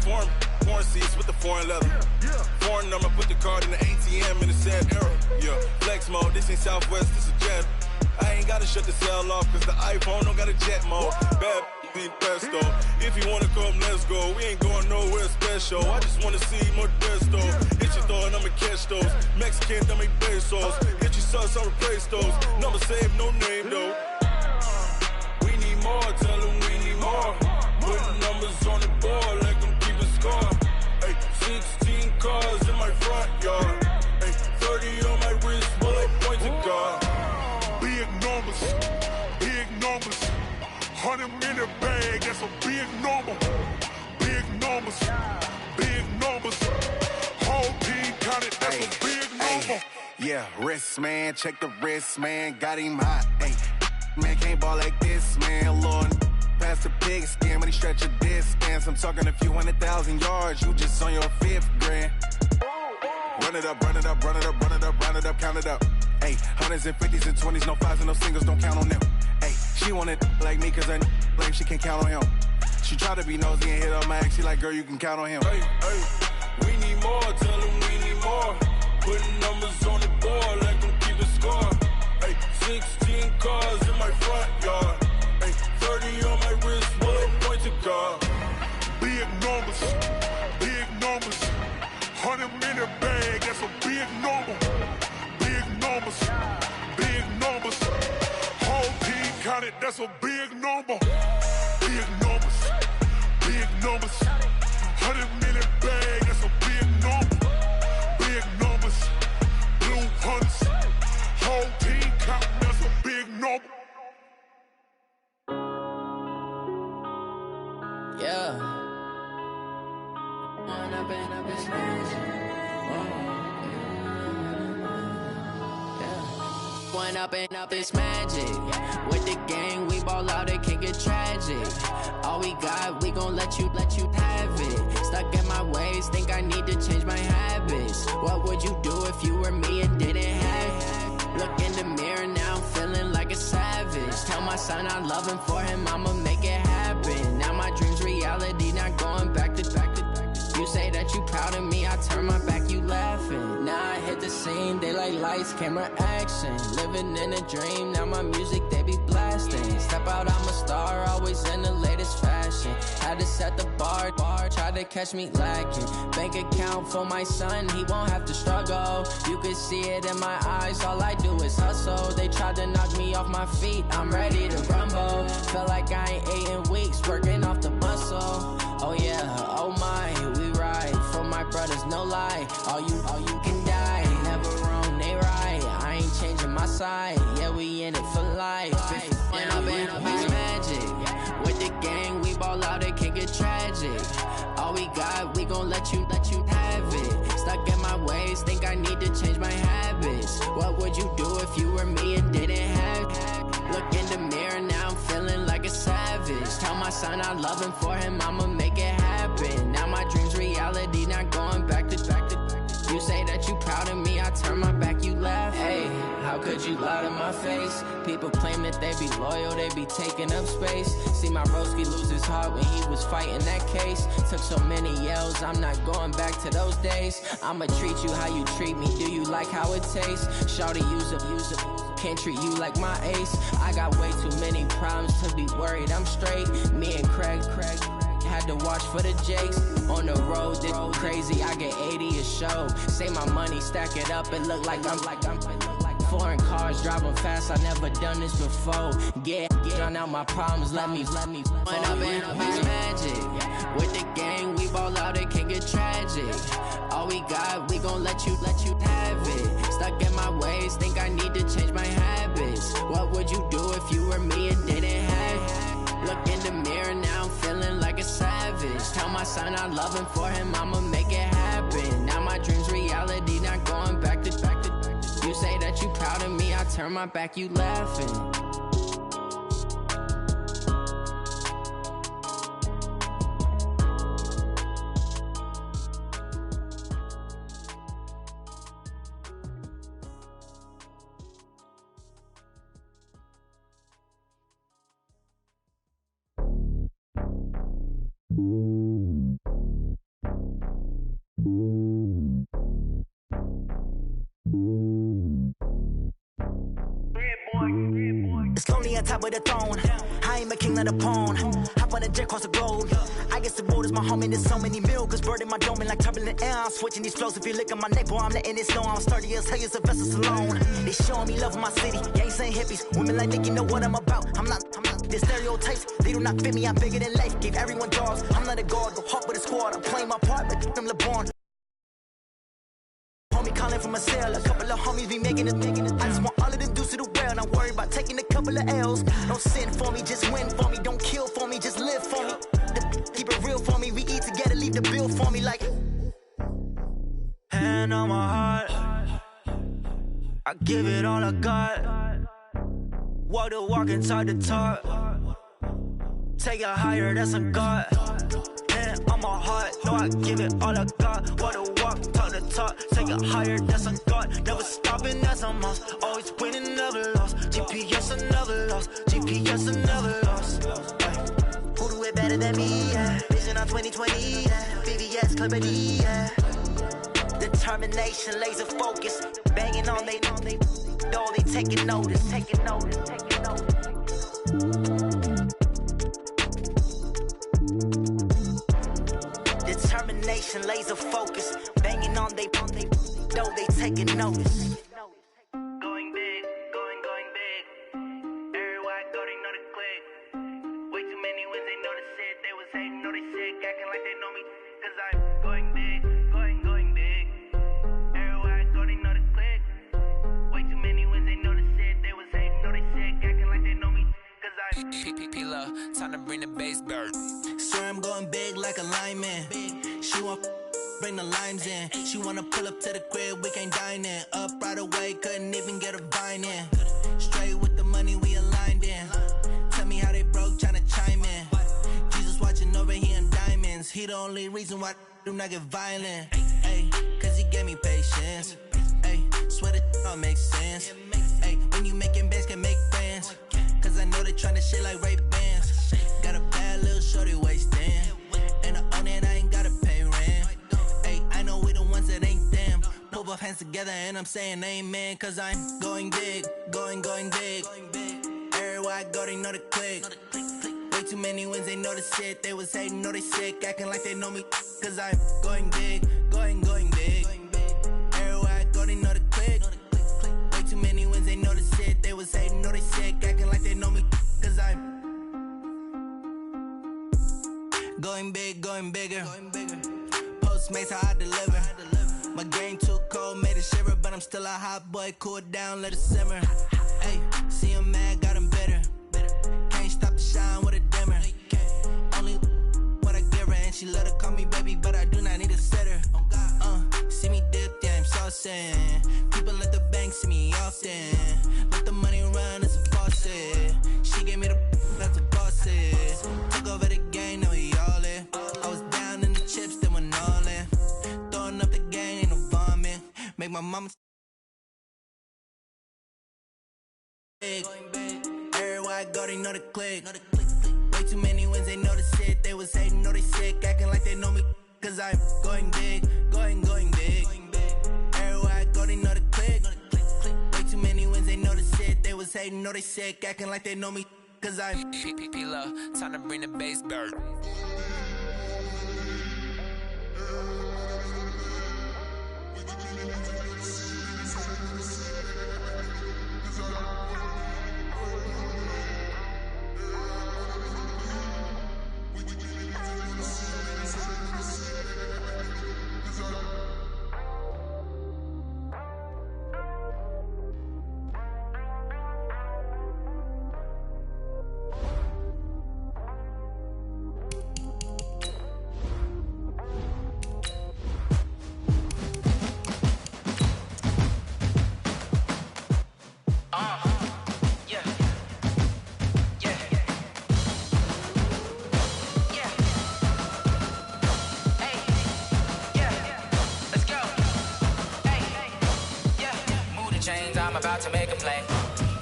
Foreign seats with the foreign leather. Foreign number, put the card in the ATM in the sad era. Yeah, flex mode, this ain't Southwest, this is Jet. I ain't gotta shut the cell off, cause the iPhone don't got a jet mode. Bad be pesto. If you wanna come, let's go. We ain't going nowhere special. I just wanna see more Modesto. Hit your throw and I'ma catch those. Mexican, dumb make pesos. Get your sauce, I'll replace those. Number save, no name though. We need more, tell them we need more. Putting numbers on the board like I'm keeping score. Ay, 16 cars in my front yard. Ay, 30 on my wrist, while I point to God. Big numbers, big numbers. 100 in the bag, that's a big number. Big numbers, big numbers. Whole team counted, that's a big number. Yeah, wrist man, check the wrist man, got him hot. Ay, man can't ball like this, man. Lord, past the pig skin, but he stretch a distance. I'm talking a few 100,000 yards, you just on your 5th grand. Run it up, run it up, run it up, run it up, round it up, count it up. Ay, hundreds and 50s and 20s, no 5s and no singles, don't count on them. Ay, she wanted like me cause her like she can't count on him. She tried to be nosy and hit on my ex, she like, girl, you can count on him. Hey, hey, we need more, tell them we need more. Putting numbers on the board like I'm keeping score. Ay, 16 cars in my front yard. Ay, 30 on my wrist, while I point to God. Big numbers, big numbers. 100 in the bag, that's a big number. Big numbers, big numbers. Whole team counted, that's a big number. Big numbers, big numbers. 100 in the bag, that's a big number. Big numbers, blue hunts. Whole team counting, that's a big number. Yeah. One up and up, it's magic. With the gang, we ball out, it can get tragic. All we got, we gon' let you have it. Stuck in my ways, think I need to change my habits. What would you do if you were me and didn't have it? Look in the mirror now, I'm feeling like a savage. Tell my son I love him, for him I'ma make it happen. Now my dream's reality, not going back to. You say that you proud of me, I turn my back, you laughing. Now I hit the scene, they like lights, camera, action. Living in a dream, now my music, they be blasting. Step out, I'm a star, always in the latest fashion. Had to set the bar, try to catch me lacking. Bank account for my son, he won't have to struggle. You can see it in my eyes, all I do is hustle. They tried to knock me off my feet, I'm ready to rumble. Feel like I ain't ate in weeks, working off the muscle. Oh yeah, oh my, we ride for my brothers, no lie. All you can die, never wrong, they right. I ain't changing my side, yeah, we in it for life. When up and up, it's magic. With the gang, we ball out, it can get tragic. All we got, we gon' let you have it. Stuck in my ways, think I need to change my habits. What would you do if you were me and didn't have it? Look in the mirror, now I'm feeling like a savage. Tell my son I love him, for him I'ma make it happen. Now my dream's reality, not going back to. You say that you proud of me, I turn my back, you laugh. Hey, how could you lie to my face? People claim that they be loyal, they be taking up space. See my broski lose his heart when he was fighting that case. Took so many yells, I'm not going back to those days. I'ma treat you how you treat me, do you like how it tastes? Shawty, use up, can't treat you like my ace. I got way too many problems to be worried, I'm straight. Me and Craig had to watch for the Jakes. On the road, this crazy, I get 80 a show. Say my money, stack it up, it look like I'm foreign cars, driving fast, I never done this before. Drown out my problems, let me When up and up, it's magic. With the gang, we ball out, it can get tragic. All we got, we gon' let you have it. Stuck in my ways, think I need to change my habits. What would you do if you were me and didn't have it? Look in the mirror, now I'm feeling like a savage. Tell my son I love him, for him I'ma make it happen. Now my dream's reality, not going back to. You say that you proud of me, I turn my back, you laughing. top of the throne. I ain't a king, not a pawn. Hop on a jet across the globe. I guess the road is my home and there's so many miracles burning my dome like turbulent air. I'm switching these flows. If you look at my neck, boy, I'm letting it snow. I'm sturdy as hell, it's a vessel alone. They showing me love in my city. Gangs ain't hippies. Women like Nicky know what I'm about. I'm not the stereotypes. They do not fit me. I'm bigger than life. Gave everyone jobs. I'm not a guard. Go hop with a squad. I'm playing my part, but them LeBron. Homie calling from a cell. A couple of homies be making it. I just want all of them dudes to the well. Not worried about taking a couple of L's. Don't sin for me, just win for me. Don't kill for me, just live for me. Keep it real for me. We eat together, leave the bill for me like. Hand on my heart, I give it all I got. Walk the walk and talk the talk. Take it higher, that's a God. Hand on my heart, no, I give it all I got. Walk the walk, talk the talk. Take it higher, that's a God. Never stopping, that's a must. Always winning, never lost. GPS, I never lost. GPS, I never lost. Who do it better than me? Yeah. Vision on 2020, yeah. VVS, Clippity, yeah. Determination, laser focus, banging on they know they taking notice. Determination, laser focus, banging on they know they taking notice. Going big, going big. Everywhere I go, they know the click. Way too many wins, they know the shit. They was hating, know they sick, acting like they know me, 'cause I'm going big, going big. Everywhere I go, they know the click. Way too many wins, they know the shit. They was hating, know they sick, acting like they know me, 'cause I'm P-Love, time to bring the bass bird. Swear I'm going big like a lineman. She want bring the limes in. She wanna pull up to the crib, we can't dine in. Up right away, couldn't even get a vine in. Straight with the money we aligned in. Tell me how they broke, tryna chime in. Jesus watching over here in diamonds. He the only reason why do not get violent. Ay, 'cause he gave me patience. Ay, swear that don't make sense. Ay, when you making bands, can make friends. 'Cause I know they tryna shit like Ray Bans. Got a bad little shorty wasting. And I own it, I ain't gotta pay rent. Ay, I know we the ones that ain't them. Pull both hands together and I'm saying amen. 'Cause I'm going big, going big. Everywhere I go, they know the click. Way too many wins, they know the shit. They was hating, know they sick, acting like they know me. 'Cause I'm going big, going big. Everywhere I go, they know the click. Way too many wins, they know the shit. They was hating, know they sick, acting like they know me. 'Cause I'm going big, going bigger. Postmates, how I deliver. My game too cold, made it shiver. But I'm still a hot boy, cool it down, let it simmer. Hey, see him mad, got him bitter. Can't stop the shine with a dimmer. Only what I give her, and she let her call me baby, but I do not need a sitter. See me dip, yeah, I'm saucing. People at the bank see me often. Let the money run, it's a faucet. She gave me the that's a faucet. Took over the game, now we all in. I was down in the chips, then went all in. Throwing up the gang, ain't no vomit. Make my mama everywhere I go, they know the click. Way too many wins, they know the shit. They was hating, know they sick, acting like they know me. 'Cause I'm going big, going big. Everywhere I go, they know the click. Way too many wins, they know the shit. They was hating, know they sick, acting like they know me. 'Cause I'm P-Love, time to bring the bass bird. I'm about to make a play.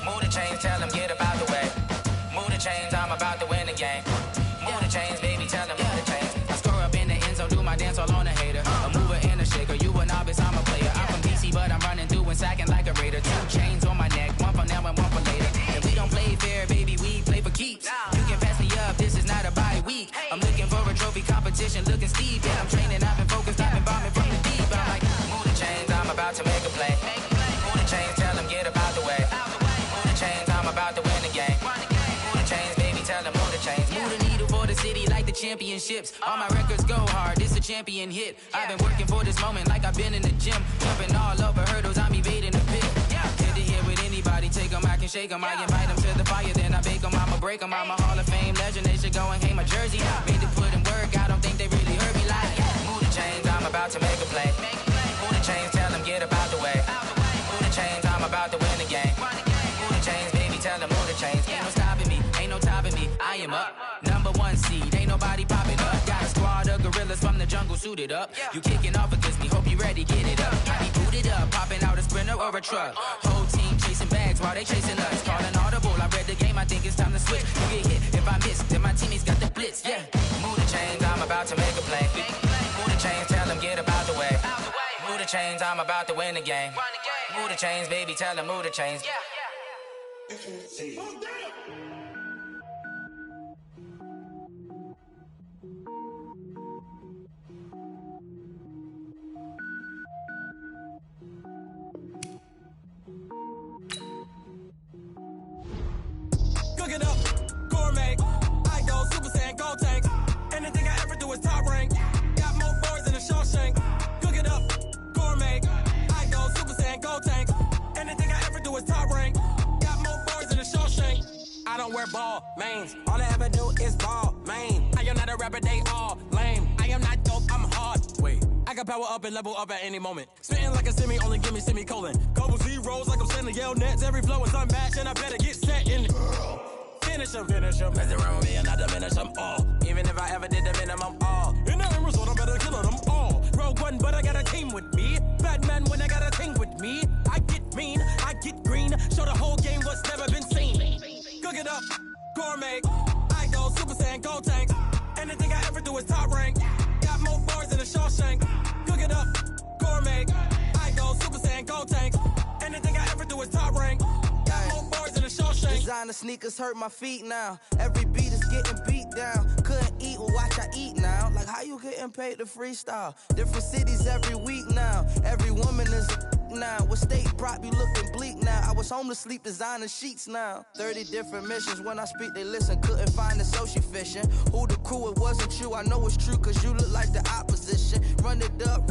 Move the chains, tell them get up out the way. Move the chains, I'm about to win the game. Move the chains, baby, tell them move the chains. I score up in the end zone, do my dance all on a hater. A mover and a shaker, you a novice, I'm a player. I'm from DC, but I'm running through and sacking like a raider. 2 chains on my neck, one for now and one for later. And we don't play fair, baby, for a trophy competition, looking steep. Yeah, I'm training, I've been focused, I've been bombing from the deep. I'm like, move the chains, I'm about to make a play. Move the chains, tell them get about the way. Move the chains, I'm about to win the game. Move the chains, baby, tell them move the chains. Move the needle for the city like the championships. All my records go hard, this a champion hit. I've been working for this moment like I've been in the gym. Jumping all over hurdles, I'm evading the pit. Hit to here with anybody, take them, I can shake them. I invite them to the fire, then I bake them, I'ma break them. I'm a Hall of Fame legend, they should go and hang my jersey. Made to put in work, I don't think they really heard me like. Move the chains, I'm about to make a play. Move the chains, tell them get about the way. Move the chains, I'm about to win the game. Move the chains, baby, tell them move the chains. Ain't no stopping me, ain't no topping me. I am up, #1 seed, ain't nobody popping up. Got a squad of gorillas from the jungle suited up. You kicking off against me, hope you ready, get it up. I be booted up, popping out a sprinter or a truck. Whole team chasing bags while they chasing us. Calling audible, I read the game, I think it's time to switch. You get hit, if I miss, then my teammates got the blitz, yeah. Move the chains, I'm about to make a play. Move the chains, tell them get about the way. Move the chains, I'm about to win the game. Move the chains, baby, tell them move the chains. Cook it up, gourmet. I go Super Saiyan, gold tank. Anything I ever do is top rank. Got more boys than a Shawshank. Cook it up, gourmet. I go Super Saiyan, gold tank. Anything I ever do is top rank. Got more boys than a Shawshank. I don't wear ball mains. All I ever do is ball main. I am not a rapper, they all lame. I am not dope, I'm hard. Wait, I can power up and level up at any moment. Spitting like a semi, only give me semicolon. Couple zeros like I'm sending yell nets. Every flow is unmatched and I better get set in. Finish them. Mess around with me and I diminish them all. Even if I ever did the minimum all. In the end result, I better kill them all. Rogue One, but I got a team with me. Batman when I got a team with me. I get mean, I get green. Show the whole game what's never been seen. Cook it up, gourmet. I go Super Saiyan, gold tank. Anything I ever do is top rank. Got more bars than a Shawshank. Cook it up, gourmet. I go Super Saiyan, gold tank. Anything I ever do is top rank. Got more bars than a Shawshank. Designer sneakers hurt my feet now. Every beat is getting beat down. Couldn't eat, well watch I eat now. Like how you getting paid to freestyle? Different cities every week now. Every woman is a now. What state prop you looking bleak now? I was home to sleep designing sheets now. 30 different missions. When I speak they listen. Couldn't find it so she fishing. Who the crew, it wasn't you. I know it's true cause you look like the opposition. Run it up.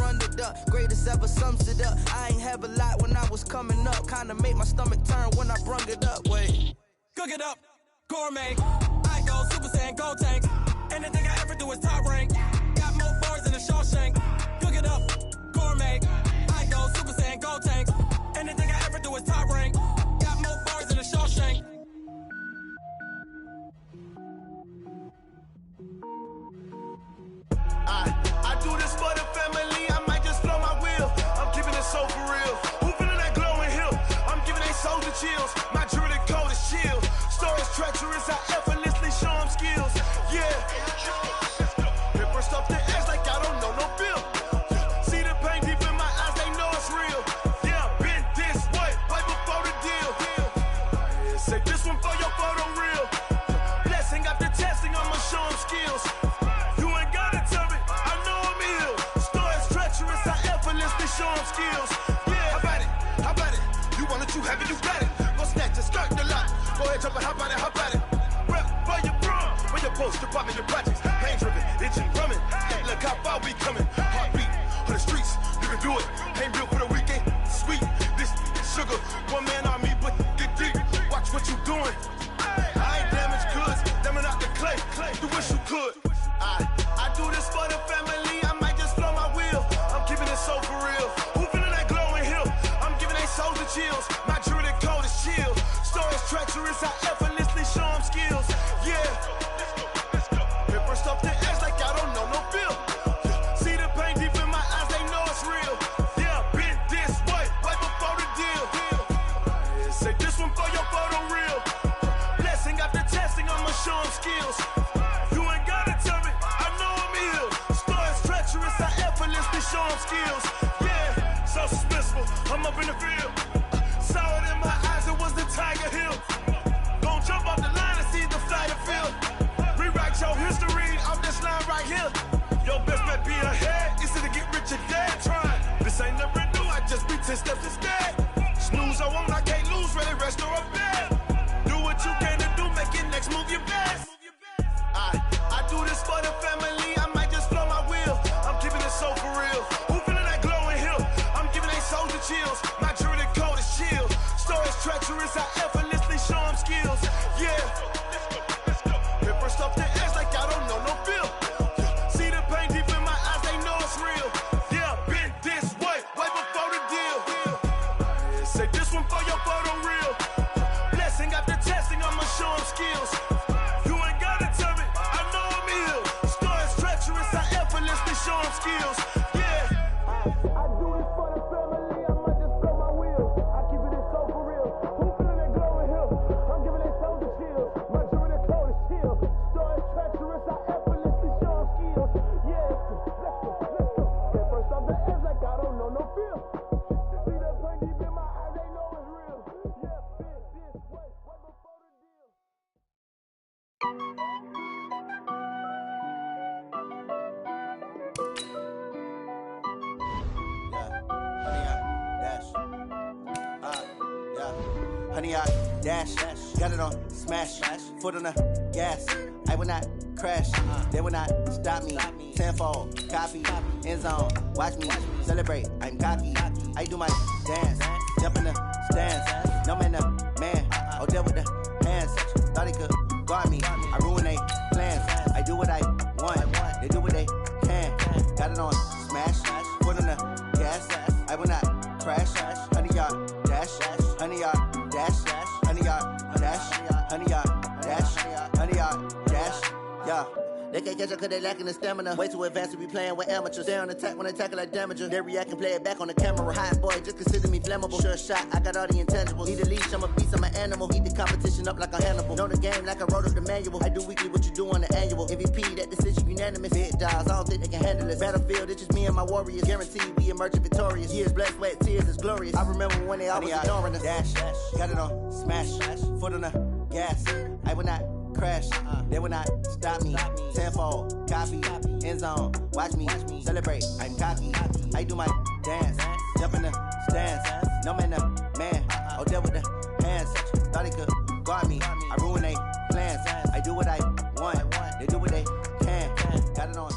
Greatest ever sums it up. I ain't have a lot when I was coming up. Kinda made my stomach turn when I brung it up. Wait. Cook it up, gourmet. I go Super Saiyan, gold tank. Anything I ever do is top rank. Got more bars than a Shawshank. Cook it up, gourmet. I go Super Saiyan, gold tank. Anything I ever do is top rank. Got more bars than a Shawshank. I do this for the family. I might just blow my wheel. I'm keeping it so for real. Who feeling that glowing hill? I'm giving they souls the chills. My jewelry code is chill. Stories treacherous. I effortlessly show them skills. Yeah. Paper stuff the edge like I don't know no feel. See the pain deep in my eyes. They know it's real. Yeah, been this way right before the deal. Say this one for your photo reel. Blessing after testing. I'ma show them skills. Show them skills. Yeah, how about it? You want it, you have it, you got it. Go snatch it, skirt the lot. Go ahead, jump it, how about it? Rep for your brum. Where your post, department, your projects. Pain driven, itching, drumming. Hey, look how far we coming. Heartbeat on the streets, you can do it. Ain't built for the weekend. Sweet, this sugar. One man army, but get deep. Watch what you doing. I ain't damaged goods, damn out the clay. You wish you could. I do this for the family. I might just blow my wheel. I'm keeping it so for real. Who feeling that glowing hill? I'm giving they souls the chills. My jewelry code is chill. Stories treacherous. I effortlessly show them skills. Yeah. Paper stuff the edge like I don't know no feel. See the pain deep in my eyes. They know it's real. Yeah, been this way right before the deal. Say this one for your photo reel. Blessing after testing. I'ma show them skills. Show them skills, yeah, so suspenseful. I'm up in the field, saw it in my eyes, it was the Tiger Hill. Gon' jump off the line and see the flight of field. Rewrite your history off this line right here. Your best bet be ahead. Instead of get rich or dead trying. This ain't never new, I just be 10 steps instead. Snooze, I won't, I can't lose, ready, rest or a bed. Do what you can to do, make your next move your best. I do this for the family, I might just flow my wheel. I'm keeping it so for real. Who feeling that glowing hill? I'm giving they souls the chills. My jewelry coat is chill. Stories treacherous, I effortlessly show them skills. Yeah. Hit first off the edge like I don't know no feel. See the pain deep in my eyes, they know it's real. Yeah, been this way before the deal. Say this one for your photo real. Blessing after testing, I'ma show them skills. You ain't gotta tell me, I know I'm ill. Stories treacherous, I effortlessly show them skills. Yeah. I do this for the family, I might just blow my wheel. I keep it so for real. Who feeling that glowing hill? I'm giving they souls the chills. My jewelry coat is chill. Stories treacherous, I effortlessly show them skills. Yeah, let's go. Get first off the edge like I don't know no feel. See that pain deep in my eyes, they know it's real. Yeah, been this way before the deal. Honey, I dash, got it on smash, foot on the gas. I will not crash, they will not stop me. Tenfold, copy, end zone, watch me celebrate. I'm cocky, I do my dance, jump in the stands. No man, the man, oh there with the hands. Thought he could guard me, I ruin they plans. I do what I want, they do what they can. Got it on smash, foot on the gas. I will not crash, honey, y'all dash, honey, y'all dash, honey, y'all dash, honey, y'all dash, honey, y'all dash, yeah. They can't catch up cause they lacking the stamina. Way too advanced to be playing with amateurs. They on attack when they tackle like damager. They react and play it back on the camera. Hot boy, just consider me flammable. Sure shot, I got all the intangibles. Need a leash, I'm a beast, I'm an animal. Eat the competition up like a Hannibal. Know the game like I wrote up the manual. I do weekly what you do on the annual. MVP, that decision unanimous. Big dogs, I don't think they can handle it. Battlefield, it's just me and my warriors. Guaranteed we emerge victorious. Years, blood, sweat, tears, it's glorious. I remember when they always ignoring us. Dash, got it on smash, foot on the gas. I will not crash, they will not stop me. Tenfold, copy, end zone, watch me celebrate. I'm cocky, I do my dance, jump in the stands. No man, the man, oh there with the hands. Thought he could guard me, I ruin they plans. I do what I want, they do what they can. Got it on.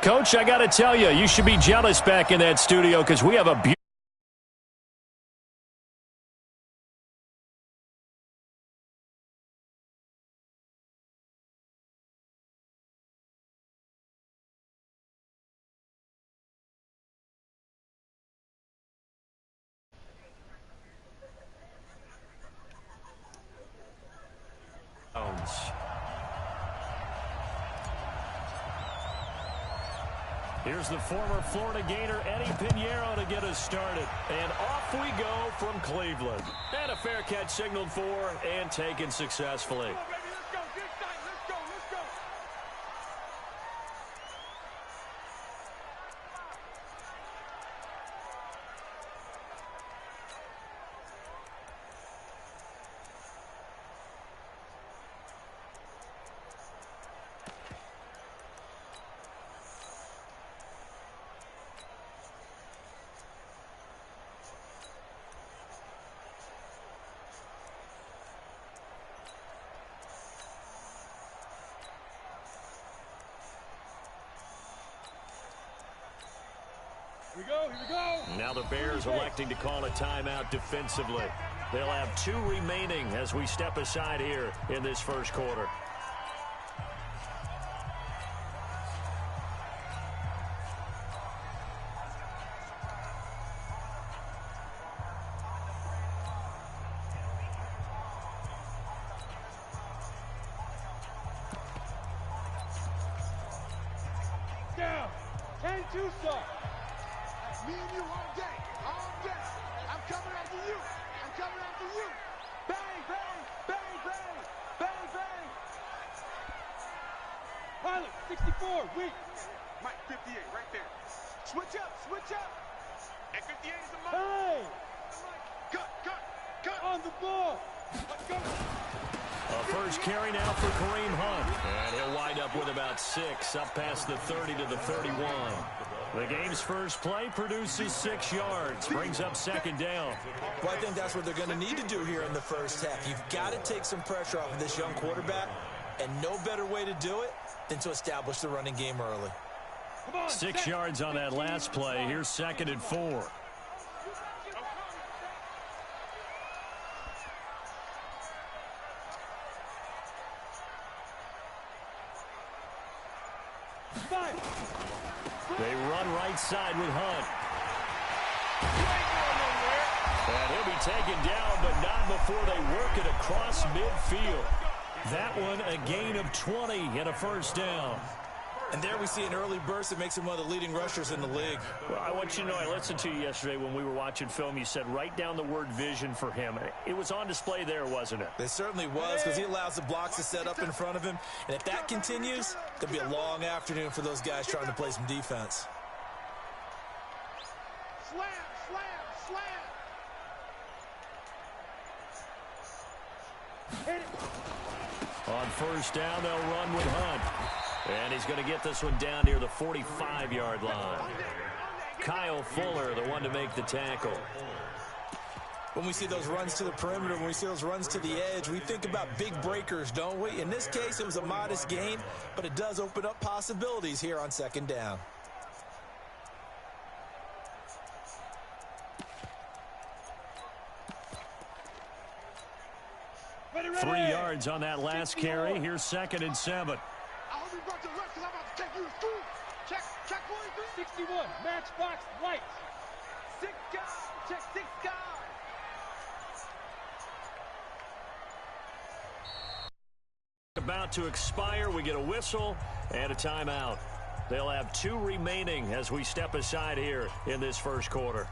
Coach, I got to tell you, you should be jealous back in that studio because we have a beautiful Here's the former Florida Gator, Eddie Pinheiro, to get us started. And off we go from Cleveland. And a fair catch signaled for and taken successfully. Here we go. Now the Bears electing to call a timeout defensively. They'll have 2 remaining as we step aside here in this first quarter. Down. 10-2 start. Me and you all day. All day. I'm coming after you. I'm coming after you. Bang, bang, bang, bang, bang, bang. Pilot, 64, weak. Mike, 58, right there. Switch up, switch up. And 58 is the Mike. Hey. Cut. On the ball. Let's go. A first carry now for Kareem Hunt. And he'll wind up with about 6, up past the 30 to the 31. The game's first play produces 6 yards, brings up second down. Well, I think that's what they're going to need to do here in the first half. You've got to take some pressure off of this young quarterback, and no better way to do it than to establish the running game early. 6 yards on that last play. Here's 2nd and 4. They run right side with Hunt. And he'll be taken down, but not before they work it across midfield. That one a gain of 20 and a first down. And there we see an early burst that makes him one of the leading rushers in the league. Well, I want you to know, I listened to you yesterday when we were watching film. You said write down the word vision for him. It was on display there, wasn't it? It certainly was, because he allows the blocks to set up in front of him. And if that continues, it's going to be a long afternoon for those guys trying to play some defense. Slam, slam, slam. Hit it. On first down, they'll run with Hunt. And he's going to get this one down near the 45-yard line. Kyle Fuller, the one to make the tackle. When we see those runs to the perimeter, when we see those runs to the edge, we think about big breakers, don't we? In this case, it was a modest gain, but it does open up possibilities here on second down. Ready, 3 yards on that last carry. Here's 2nd and 7. I hope you brought your left, because I'm about to take you to school. Check 43. 61, matchbox lights. 6 guys, check 6 guys. About to expire, we get a whistle and a timeout. They'll have 2 remaining as we step aside here in this first quarter.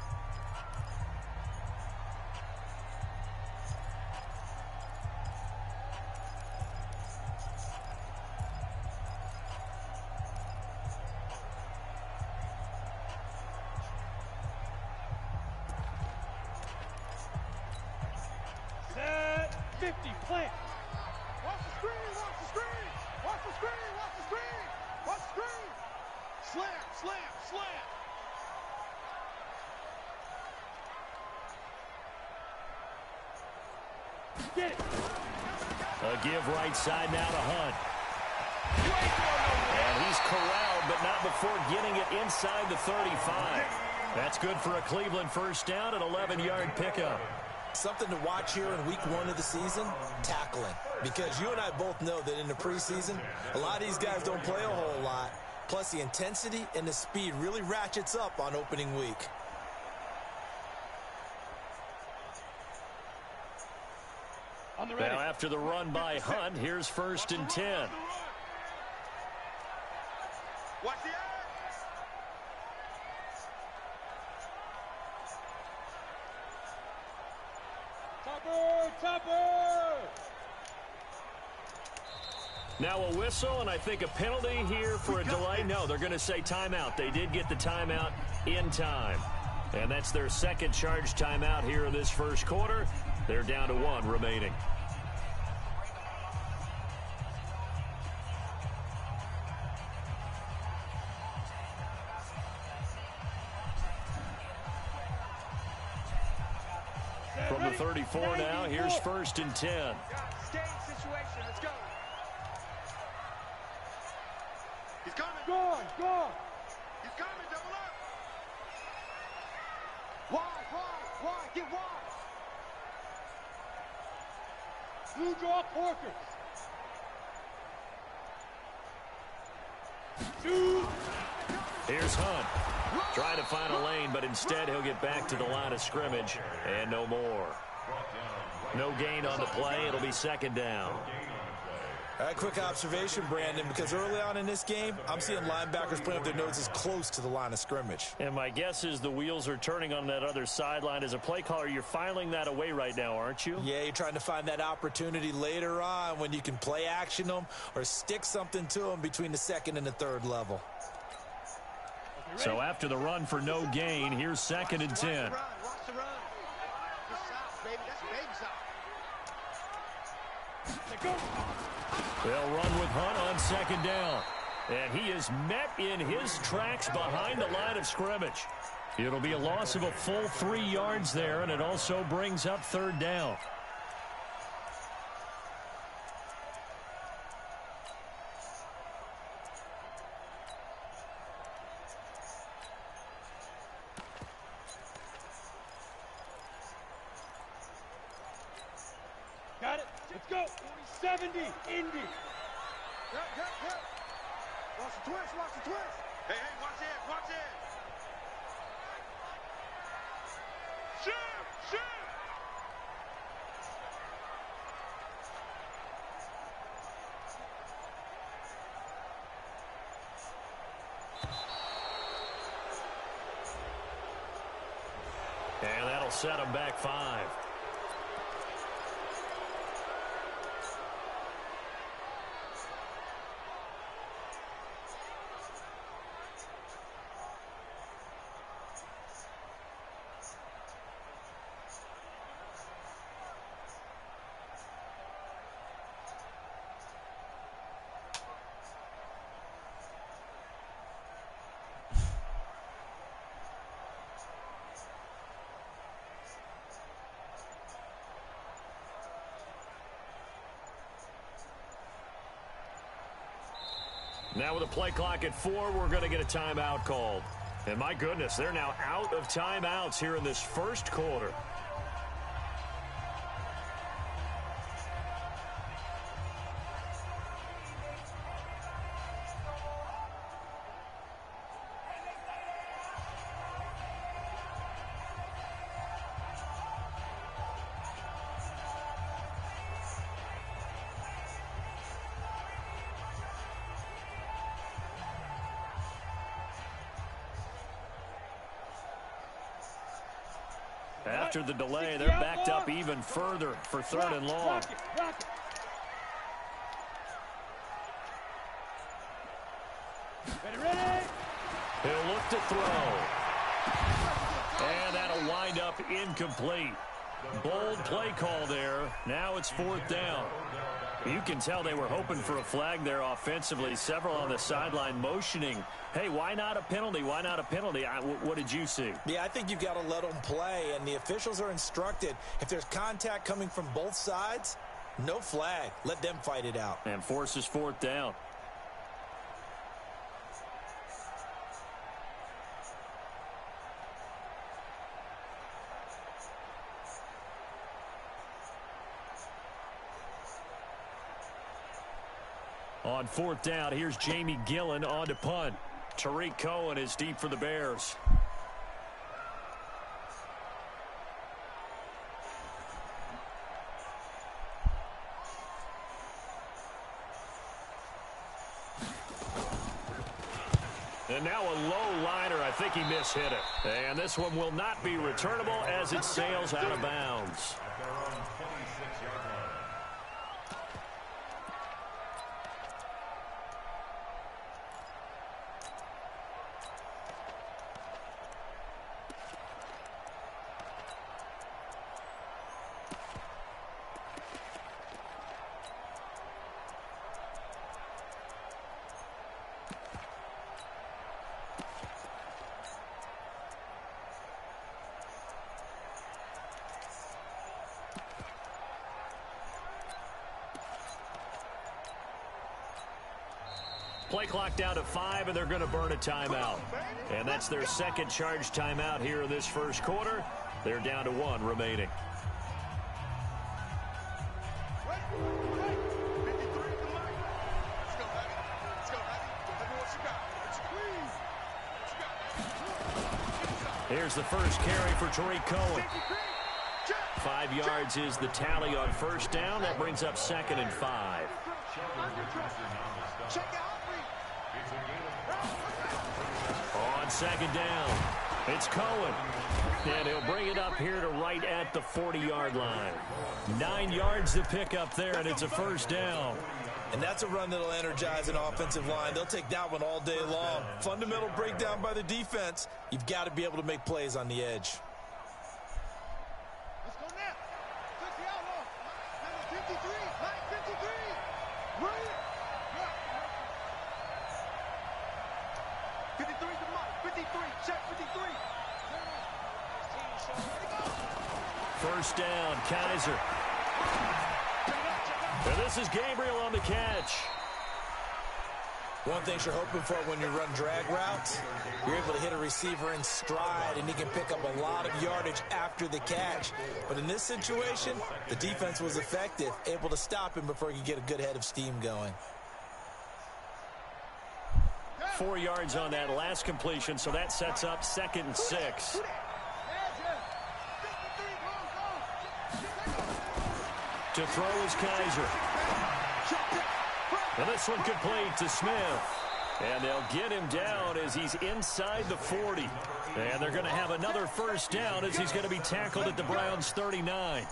Set 50, plant. Watch the screen, watch the screen. Watch the screen, watch the screen. Watch the screen. Slam, slam, slam. Get it. A give right side now to Hunt. And he's corralled, but not before getting it inside the 35. That's good for a Cleveland first down, an 11-yard pickup. Something to watch here in week 1 of the season, tackling. Because you and I both know that in the preseason, a lot of these guys don't play a whole lot. Plus, the intensity and the speed really ratchets up on opening week. Now, after the run by Hunt, here's 1st and 10. Watch the eye. Topper! Now a whistle, and I think a penalty here for a delay. No, they're going to say timeout. They did get the timeout in time. And that's their second charge timeout here in this first quarter. They're down to 1 remaining. From the 34 now, here's 1st and 10. Stay in situation. Let's go. He's coming. Go. He's coming. Double up. Wide. Get wide. Blue draw Porkers. Shoot. Here's Hunt. Trying to find a lane, but instead he'll get back to the line of scrimmage and no more. No gain on the play. It'll be 2nd down. All right, quick observation, Brandon, because early on in this game, I'm seeing linebackers putting up their noses close to the line of scrimmage. And my guess is the wheels are turning on that other sideline. As a play caller, you're filing that away right now, aren't you? Yeah, you're trying to find that opportunity later on when you can play action them or stick something to them between the 2nd and the 3rd level. So after the run for no gain, here's 2nd and 10. Watch the run. Good stop, baby. That's a baby stop. They'll run with Hunt on second down. And he is met in his tracks behind the line of scrimmage. It'll be a loss of a full 3 yards there, and it also brings up third down. Got it. Let's go. 70, Indy. Yep. Watch the twist. Hey, watch it. Shoot. And that'll set him back 5. Now with a play clock at 4, we're going to get a timeout called. And my goodness, they're now out of timeouts here in this first quarter. After the delay, they're backed up even further for third and long. Rock it. Ready. He'll look to throw. And that'll wind up incomplete. Bold play call there. Now it's 4th down. You can tell they were hoping for a flag there offensively. Several on the sideline motioning, hey, why not a penalty? Why not a penalty? What did you see? Yeah, I think you've got to let them play, and the officials are instructed. If there's contact coming from both sides, no flag. Let them fight it out. And forces 4th down. On 4th down, here's Jamie Gillen on to punt. Tariq Cohen is deep for the Bears. And now a low liner. I think he mishit it. And this one will not be returnable as it sails out of bounds. Play clock down to 5, and they're going to burn a timeout. And that's their second charge timeout here in this first quarter. They're down to 1 remaining. Here's the first carry for Tariq Cohen. 5 yards is the tally on first down. That brings up 2nd and 5. On second down, it's Cohen. And he'll bring it up here to right at the 40-yard line. 9 yards to pick up there, and it's a first down. And that's a run that'll energize an offensive line. They'll take that one all day long. Fundamental breakdown by the defense. You've got to be able to make plays on the edge. Let's go now. Took the outlaw. Number 53, line 53. First down, Kaiser. And this is Gabriel on the catch. One thing you're hoping for when you run drag routes, you're able to hit a receiver in stride, and he can pick up a lot of yardage after the catch. But in this situation, the defense was effective, able to stop him before he could get a good head of steam going. 4 yards on that last completion, so that sets up 2nd and 6. To throw is Kaiser. And this one complete to Smith. And they'll get him down as he's inside the 40. And they're going to have another first down as he's going to be tackled at the Browns' 39.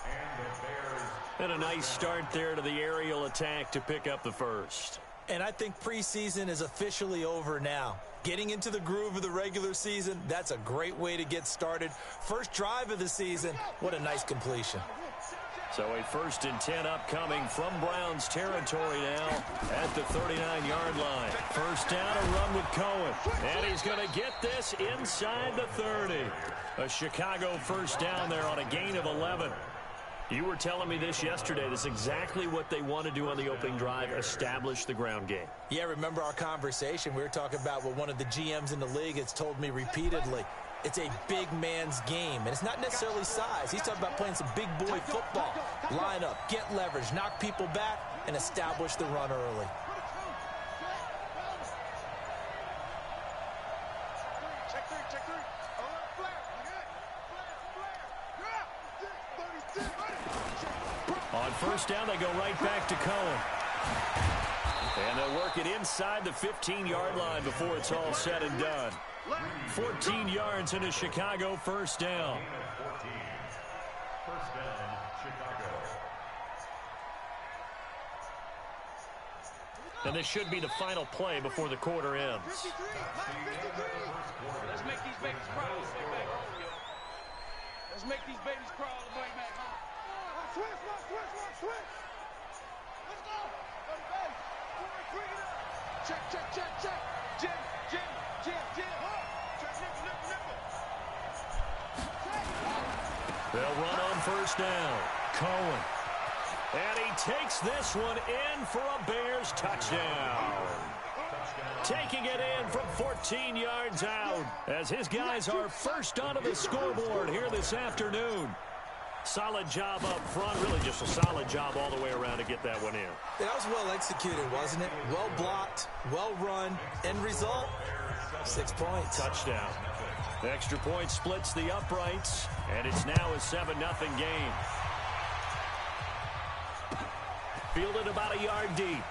And a nice start there to the aerial attack to pick up the first. And I think preseason is officially over now. Getting into the groove of the regular season, that's a great way to get started. First drive of the season, what a nice completion. So a 1st and 10 upcoming from Browns territory now at the 39-yard line. First down, a run with Cohen. And he's going to get this inside the 30. A Chicago first down there on a gain of 11. You were telling me this yesterday. This is exactly what they want to do on the opening drive, establish the ground game. Yeah, remember our conversation? We were talking about what one of the GMs in the league has told me repeatedly. It's a big man's game, and it's not necessarily size. He's talking about playing some big boy football. Line up, get leverage, knock people back, and establish the run early. On first down, they go right back to Cohen. And they'll work it inside the 15-yard line before it's all said and done. 14 yards into Chicago first down. First down, Chicago. And this should be the final play before the quarter ends. Let's make these babies crawl. Let's make these babies crawl the way back home. Switch. Let's go. Check. Jim. They'll run on first down. Cohen. And he takes this one in for a Bears touchdown. Taking it in from 14 yards out as his guys are first onto the scoreboard here this afternoon. Solid job up front, really just a solid job all the way around to get that one in. That was well executed, wasn't it? Well blocked, well run, end result, 6 points. Touchdown. The extra point splits the uprights, and it's now a 7-0 game. Fielded about a yard deep.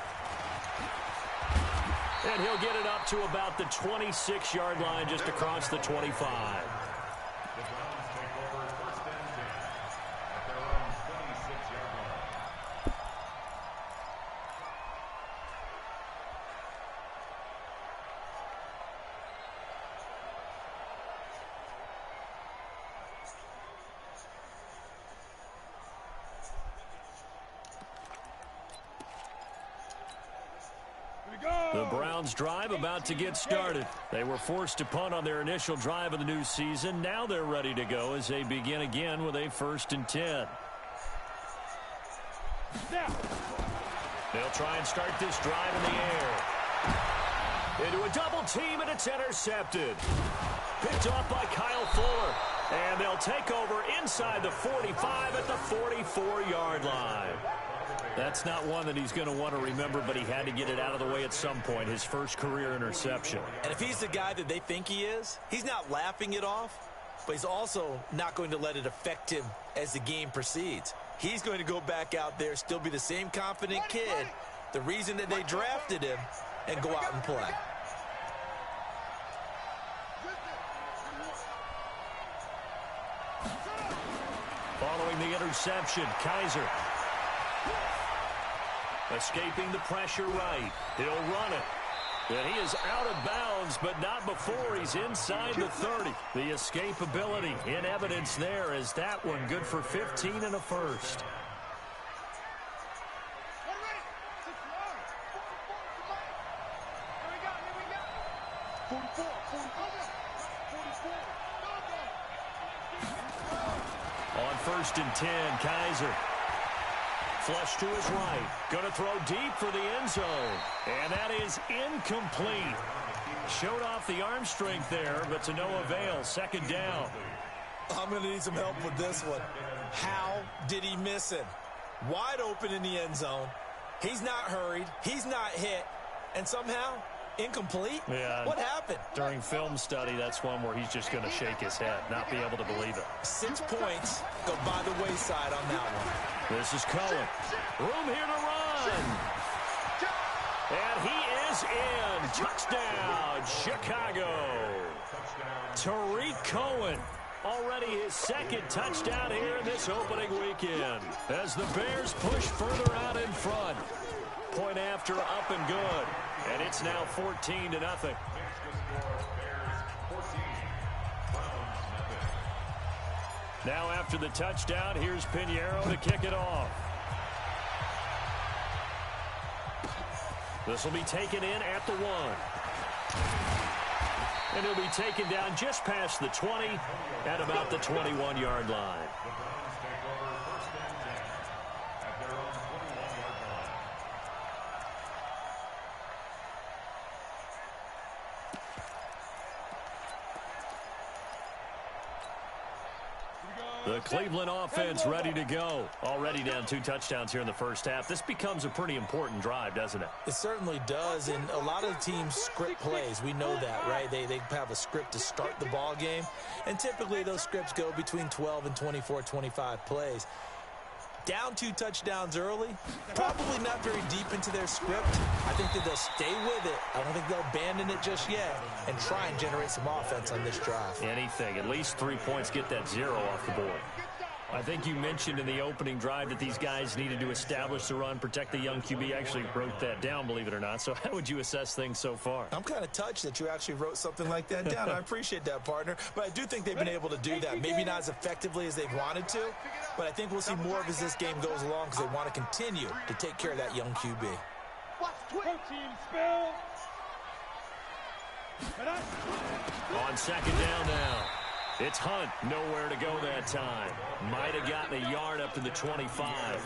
And he'll get it up to about the 26-yard line just across the 25. The Browns drive about to get started. They were forced to punt on their initial drive of the new season. Now they're ready to go as they begin again with a 1st and 10. They'll try and start this drive in the air. Into a double team, and it's intercepted. Picked off by Kyle Fuller. And they'll take over inside the 45 at the 44-yard line. That's not one that he's going to want to remember, but he had to get it out of the way at some point, his first career interception. And if he's the guy that they think he is, he's not laughing it off, but he's also not going to let it affect him as the game proceeds. He's going to go back out there, still be the same confident kid, the reason that they drafted him, and go out and play. Following the interception, Kaiser escaping the pressure right. He'll run it. And he is out of bounds, but not before he's inside the 30. The escapability in evidence there as that one good for 15 and a first. On 1st and 10, Kaiser. Flush to his right. Going to throw deep for the end zone. And that is incomplete. Showed off the arm strength there, but to no avail. 2nd down. I'm going to need some help with this one. How did he miss him? Wide open in the end zone. He's not hurried. He's not hit. And somehow, incomplete? Yeah. What happened? During film study, that's one where he's just going to shake his head, not be able to believe it. 6 points go by the wayside on that one. This is Cohen. Room here to run. And he is in. Touchdown, Chicago. Tariq Cohen. Already his 2nd touchdown here in this opening weekend. As the Bears push further out in front. Point after up and good. And it's now 14-0. Now after the touchdown, here's Pinheiro to kick it off. This will be taken in at the 1. And he'll be taken down just past the 20 at about the 21-yard line. The Cleveland offense ready to go. Already down 2 touchdowns here in the first half. This becomes a pretty important drive, doesn't it? It certainly does, and a lot of the teams script plays. We know that, right? They have a script to start the ball game, and typically those scripts go between 12 and 24, 25 plays. Down 2 touchdowns early, probably not very deep into their script. I think that they'll stay with it. I don't think they'll abandon it just yet and try and generate some offense on this drive. Anything. At least 3 points, get that 0 off the board. I think you mentioned in the opening drive that these guys needed to establish the run, protect the young QB. Actually wrote that down, believe it or not. So how would you assess things so far? I'm kind of touched that you actually wrote something like that down. I appreciate that, partner. But I do think they've been able to do that. Maybe not as effectively as they've wanted to, but I think we'll see more of as this game goes along because they want to continue to take care of that young QB. On 2nd down now. It's Hunt, nowhere to go that time. Might have gotten a yard up to the 25.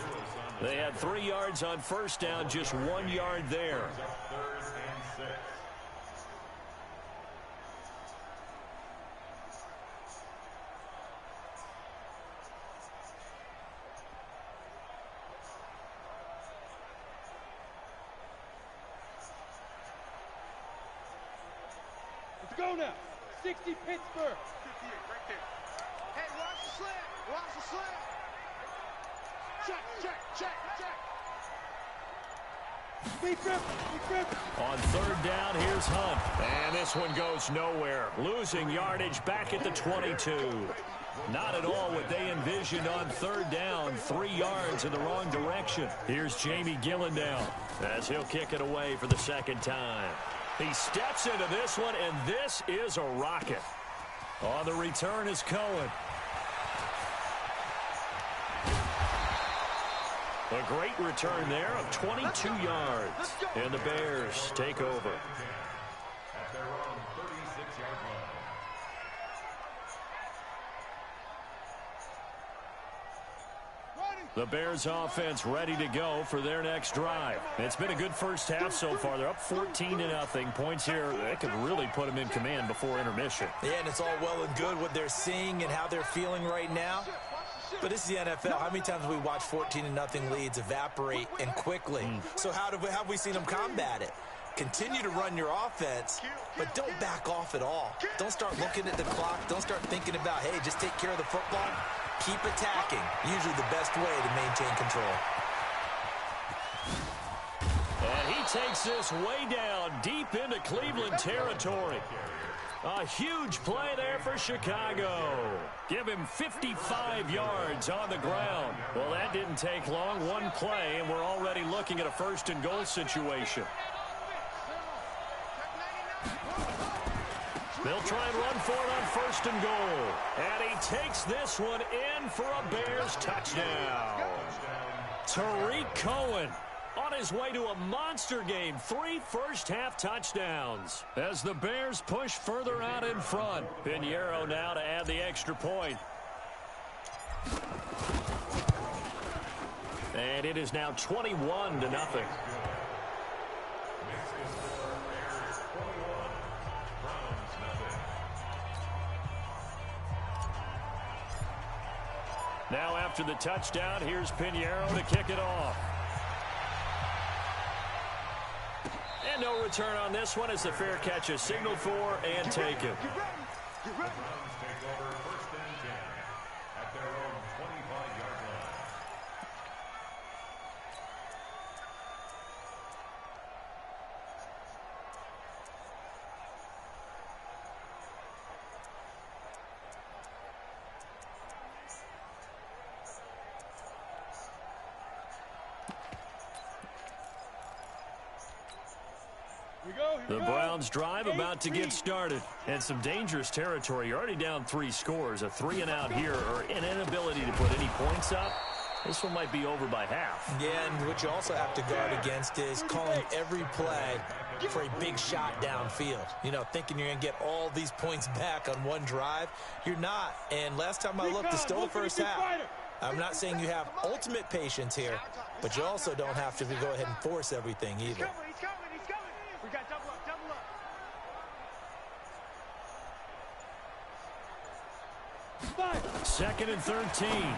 They had 3 yards on 1st down, just 1 yard there. Let's go now. 60 Pittsburgh. Hey, watch the slant. Watch the slant. Check. On 3rd down, here's Hunt. And this one goes nowhere. Losing yardage back at the 22. Not at all what they envisioned on 3rd down. 3 yards in the wrong direction. Here's Jamie Gillen down as he'll kick it away for the 2nd time. He steps into this one, and this is a rocket. On the return is Cohen. A great return there of 22 yards. And the Bears take over. The Bears offense ready to go for their next drive. It's been a good first half so far. They're up 14-0. Points here, that could really put them in command before intermission. Yeah, and it's all well and good what they're seeing and how they're feeling right now. But this is the NFL. How many times have we watched 14-0 leads evaporate and quickly? So how have we seen them combat it? Continue to run your offense, but don't back off at all. Don't start looking at the clock. Don't start thinking about, hey, just take care of the football. Keep attacking. Usually the best way to maintain control. And he takes this way down deep into Cleveland territory. A huge play there for Chicago. Give him 55 yards on the ground. Well, that didn't take long. One play, and we're already looking at a 1st and goal situation. They'll try and run for it on 1st and goal. And he takes this one in for a Bears touchdown. Tariq Cohen on his way to a monster game. 3 first-half touchdowns as the Bears push further out in front. Pinheiro now to add the extra point. And it is now 21-0. Now after the touchdown, here's Pinheiro to kick it off. And no return on this one as the fair catch is signaled for and taken. The Browns drive about to get started. And some dangerous territory. You're already down 3 scores. A 3-and-out here or an inability to put any points up. This one might be over by half. Yeah, and what you also have to guard against is calling every play for a big shot downfield. You know, thinking you're going to get all these points back on one drive. You're not. And last time I looked, it's still the first half. I'm not saying you have ultimate patience here, but you also don't have to go ahead and force everything either. We got double up, double up. 2nd and 13.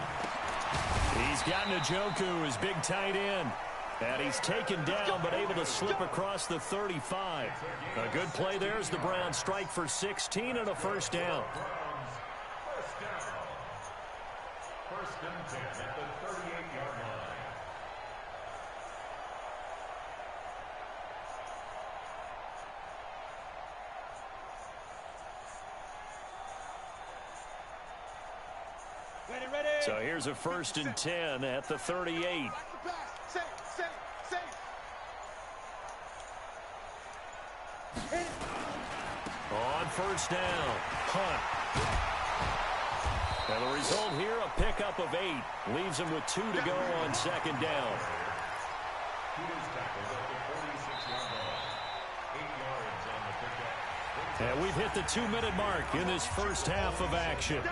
He's got Njoku, his big tight end. And he's taken down, but able to slip across the 35. A good play there as the Browns strike for 16 and a first down. First and 10 at the 38-yard line. So here's a 1st and 10 at the 38. On first down, Hunt. And the result here, a pickup of 8. Leaves him with 2 to go on 2nd down. And we've hit the 2-minute mark in this first half of action.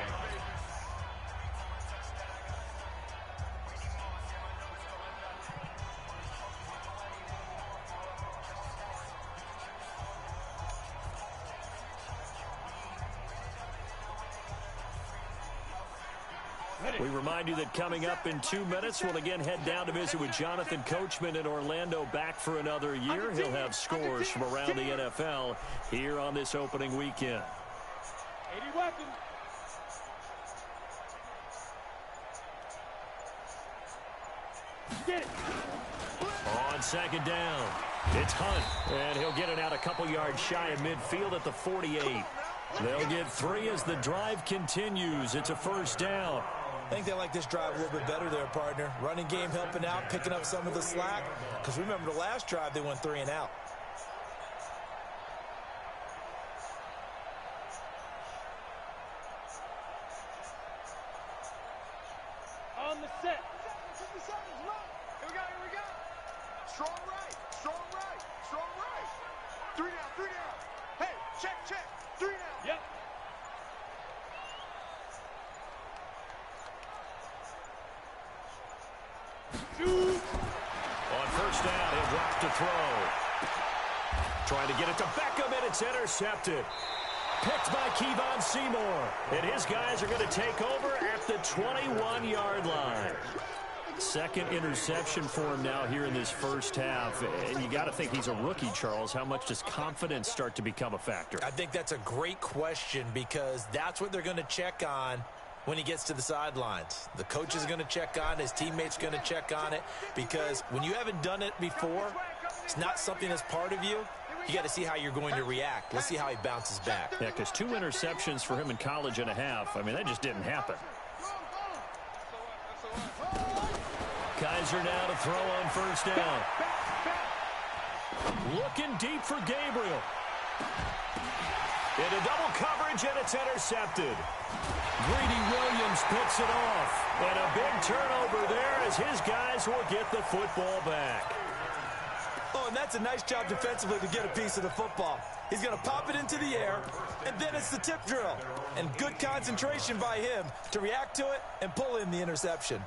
We remind you that coming up in 2 minutes, we'll again head down to visit with Jonathan Coachman in Orlando, back for another year. He'll have scores from around the NFL here on this opening weekend. 80 weapons. Get it. On 2nd down, it's Hunt, and he'll get it out a couple yards shy of midfield at the 48. They'll get 3 as the drive continues. It's a first down. I think they like this drive a little bit better there, partner. Running game helping out, picking up some of the slack. Because remember, the last drive, they went 3 and out. On the set. 50 seconds, run. Here we go, here we go. Strong right, strong right, strong right. 3 down, 3 down. Hey, check, check. 3 down. Yep. On first down, he'll drop to throw. Trying to get it to Beckham, and it's intercepted. Picked by Kevon Seymour. And his guys are going to take over at the 21-yard line. 2nd interception for him now here in this first half. And you got to think he's a rookie, Charles. How much does confidence start to become a factor? I think that's a great question because that's what they're going to check on when he gets to the sidelines. The coach is going to check on it. His teammates are going to check on it because when you haven't done it before, it's not something that's part of you. You got to see how you're going to react. Let's see how he bounces back. Yeah, because 2 interceptions for him in college and a half. I mean, that just didn't happen. Kaiser now to throw on first down. Looking deep for Gabriel. Into double coverage, and it's intercepted. Greedy Williams picks it off. And a big turnover there as his guys will get the football back. Oh, and that's a nice job defensively to get a piece of the football. He's going to pop it into the air, and then it's the tip drill. And good concentration by him to react to it and pull in the interception.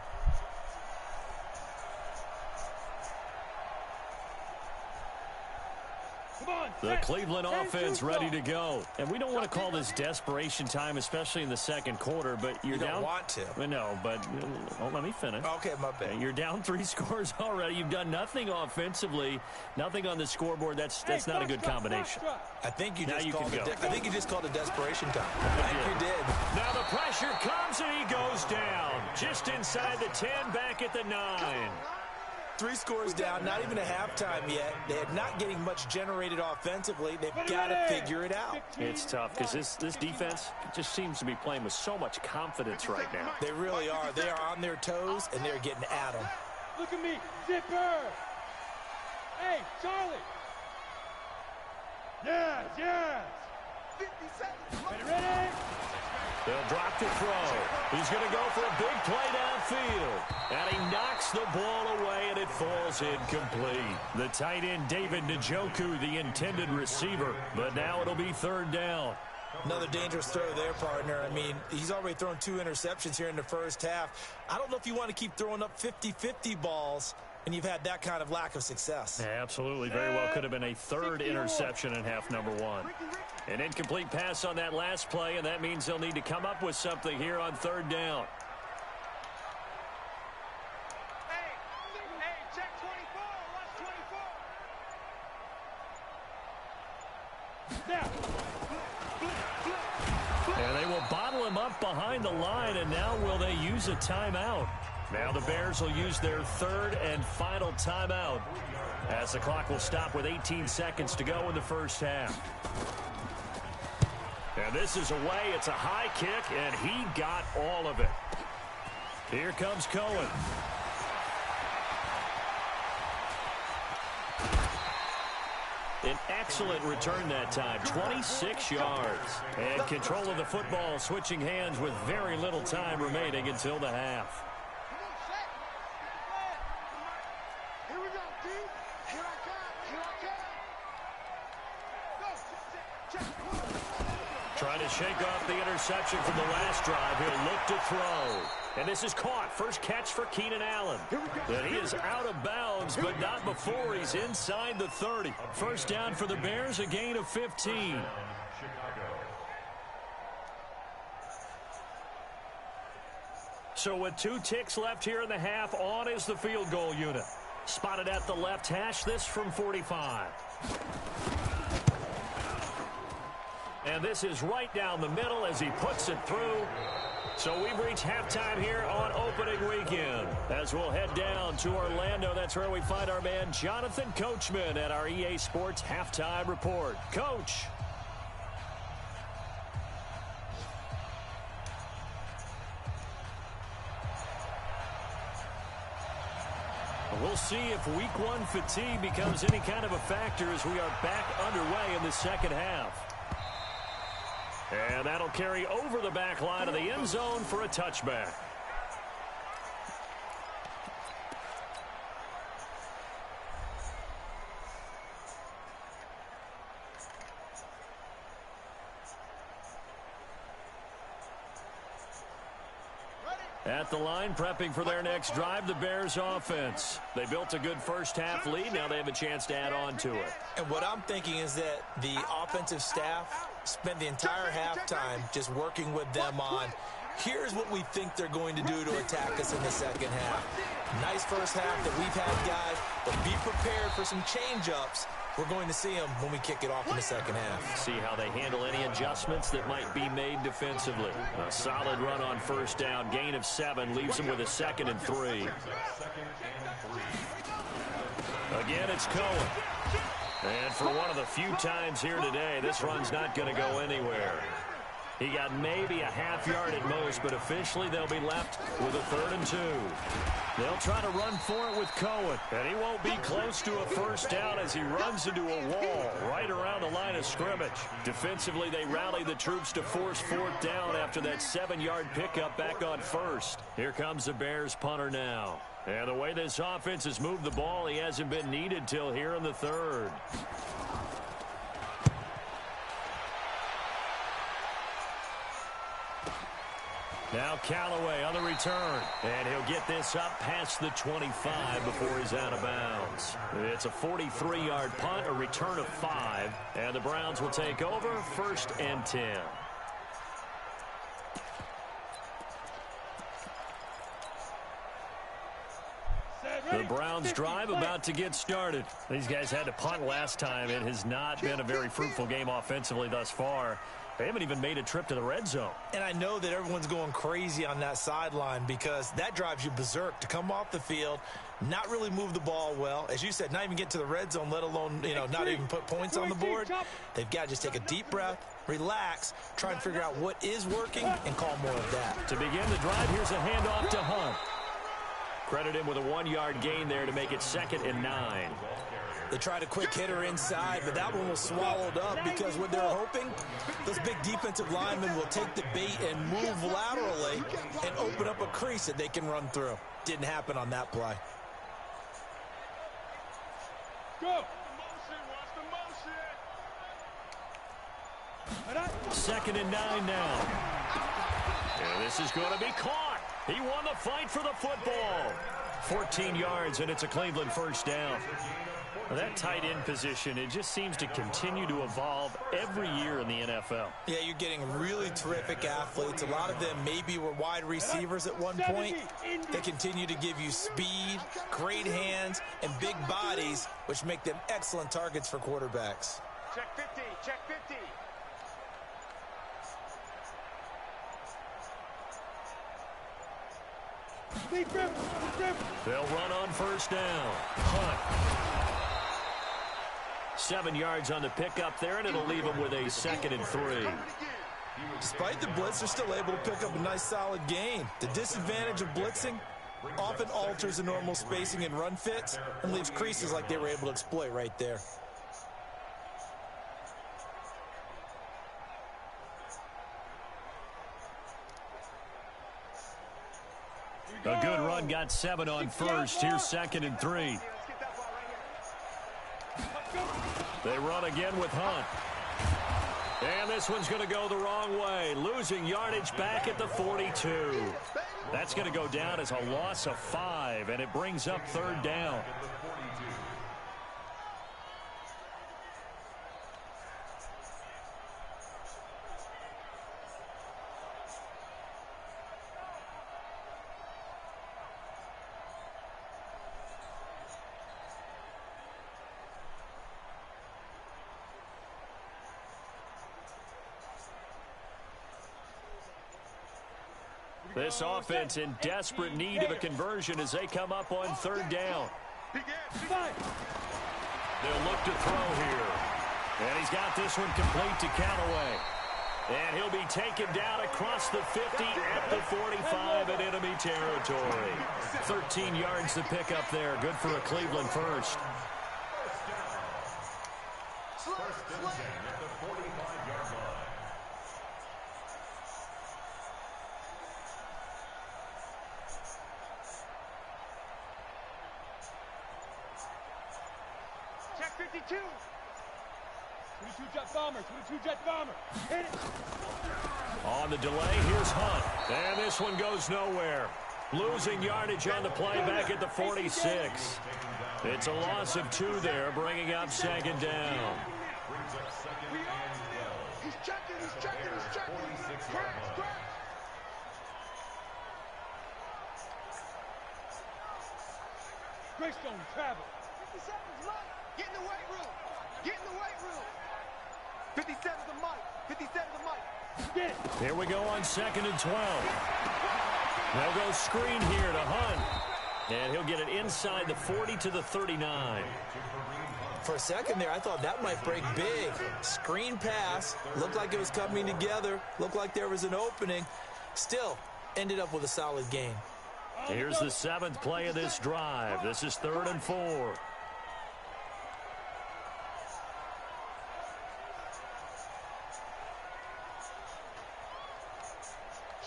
The Cleveland offense ready to go. And we don't want to call this desperation time, especially in the second quarter, but you're down. You don't want to. No, but let me finish. Okay, my bad. You're down 3 scores already. You've done nothing offensively, nothing on the scoreboard. That's not a good combination. I think you just called it desperation time. I think you did. Now the pressure comes and he goes down. Just inside the 10, back at the 9. 3 scores down, not even a halftime yet. They're not getting much generated offensively. They've got to figure it out. It's tough because this defense just seems to be playing with so much confidence right now. They really are. They are on their toes, and they're getting at them. Look at me, Zipper. Hey, Charlie. Yes. 50 seconds. Ready? They'll drop to throw. He's going to go for a big play downfield. And he knocks the ball away, and it falls incomplete. The tight end, David Njoku, the intended receiver. But now it'll be 3rd down. Another dangerous throw there, partner. I mean, he's already thrown 2 interceptions here in the first half. I don't know if you want to keep throwing up 50-50 balls, and you've had that kind of lack of success. Yeah, absolutely. Very well could have been a 3rd interception in half number 1. An incomplete pass on that last play, and that means they'll need to come up with something here on 3rd down. Hey, check 24. Watch 24. And they will bottle him up behind the line, and now will they use a timeout? Now the Bears will use their 3rd and final timeout as the clock will stop with 18 seconds to go in the first half. And this is away. It's a high kick, and he got all of it. Here comes Cohen. An excellent return that time, 26 yards. And control of the football, switching hands with very little time remaining until the half. Here we go, D. Here I come. Go. Check. Trying to shake off the interception from the last drive. He'll look to throw. And this is caught. First catch for Keenan Allen. And he is out of bounds, but not before he's inside the 30. First down for the Bears, a gain of 15. So with 2 ticks left here in the half, on is the field goal unit. Spotted at the left hash, this from 45. And this is right down the middle as he puts it through. So we've reached halftime here on opening weekend. As we'll head down to Orlando, that's where we find our man Jonathan Coachman at our EA Sports Halftime Report. Coach. We'll see if week 1 fatigue becomes any kind of a factor as we are back underway in the second half. And that'll carry over the back line of the end zone for a touchback. At the line, prepping for their next drive, the Bears offense. They built a good first half lead. Now they have a chance to add on to it. And what I'm thinking is that the offensive staff spent the entire halftime just working with them on, here's what we think they're going to do to attack us in the second half. Nice first half that we've had, guys, but be prepared for some change-ups. We're going to see them when we kick it off in the second half. See how they handle any adjustments that might be made defensively. A solid run on first down. Gain of 7 leaves them with a 2nd and 3. Again, it's Cohen. And for one of the few times here today, this run's not going to go anywhere. He got maybe a half yard at most, but officially they'll be left with a 3rd and 2. They'll try to run for it with Cohen, and he won't be close to a first down as he runs into a wall right around the line of scrimmage. Defensively, they rally the troops to force 4th down after that 7-yard pickup back on first. Here comes the Bears punter now. And the way this offense has moved the ball, he hasn't been needed till here in the third. Now Callaway on the return, and he'll get this up past the 25 before he's out of bounds. It's a 43-yard punt, a return of 5, and the Browns will take over 1st and 10. The Browns drive about to get started. These guys had to punt last time. It has not been a very fruitful game offensively thus far. They haven't even made a trip to the red zone. And I know that everyone's going crazy on that sideline because that drives you berserk to come off the field, not really move the ball well. As you said, not even get to the red zone, let alone, not even put points on the board. They've got to just take a deep breath, relax, try and figure out what is working, and call more of that. To begin the drive, here's a handoff to Hunt. Credit him with a 1-yard gain there to make it 2nd and 9. They tried a quick hitter inside, but that one was swallowed up because what they're hoping, those big defensive linemen will take the bait and move laterally and open up a crease that they can run through. Didn't happen on that play. Go. 2nd and 9 now. And this is going to be caught. He won the fight for the football. 14 yards, and it's a Cleveland first down. Well, that tight end position, it just seems to continue to evolve every year in the NFL. Yeah, you're getting really terrific athletes. A lot of them maybe were wide receivers at one point. They continue to give you speed, great hands, and big bodies, which make them excellent targets for quarterbacks. Check 50, check 50. They'll run on first down. Hunt. 7 yards on the pickup there, and it'll leave them with a 2nd and 3. Despite the blitz, they're still able to pick up a nice solid gain. The disadvantage of blitzing often alters the normal spacing and run fits and leaves creases like they were able to exploit right there. A good run, got 7 on first. Here's 2nd and 3. They run again with Hunt. And this one's going to go the wrong way. Losing yardage back at the 42. That's going to go down as a loss of 5, and it brings up 3rd down. This offense in desperate need of a conversion as they come up on 3rd down. They'll look to throw here. And he's got this one complete to Callaway. And he'll be taken down across the 50 at the 45 in enemy territory. 13 yards to pick up there. Good for a Cleveland first. Check 52. 22 jet bomber, 22 jet bomber. Hit it. On the delay, here's Hunt. And this one goes nowhere. Losing yardage on the play back at the 46. It's a loss of 2 there, bringing up 2nd down. He's checking, he's checking, he's checking. Crash, crash. Greystone, travel. 57's light. Get in the weight room. Get in the weight room. 57's the mic. 57's the mic. Get it. Here we go on 2nd and 12. They'll go screen here to Hunt. And he'll get it inside the 40 to the 39. For a second there, I thought that might break big. Screen pass. Looked like it was coming together. Looked like there was an opening. Still, ended up with a solid gain. Here's the 7th play of this drive. This is 3rd and 4.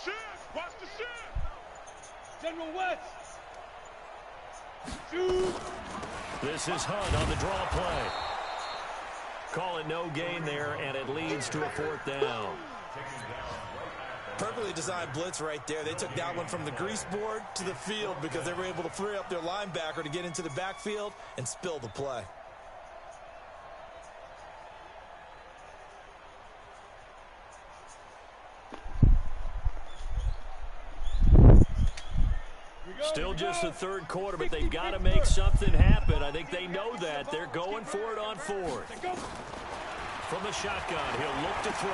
Shift! Watch the shift! General West! This is Hunt on the draw play. Call it no gain there, and it leads to a 4th down. Perfectly designed blitz right there. They took that one from the grease board to the field because they were able to free up their linebacker to get into the backfield and spill the play. Still just the 3rd quarter, but they've got to make something happen. I think they know that. They're going for it on 4th. From the shotgun, he'll look to throw.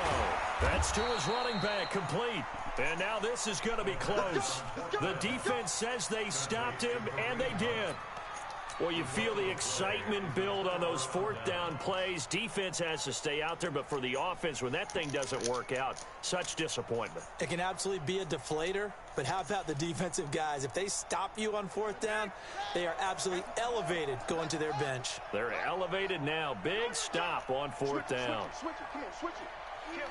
That's to his running back, complete. And now this is going to be close. The defense says they stopped him, and they did. Well, you feel the excitement build on those 4th down plays. Defense has to stay out there, but for the offense, when that thing doesn't work out, such disappointment. It can absolutely be a deflator, but how about the defensive guys? If they stop you on 4th down, they are absolutely elevated going to their bench. They're elevated now. Big stop on 4th down. Switch it, come on, switch it. Kill.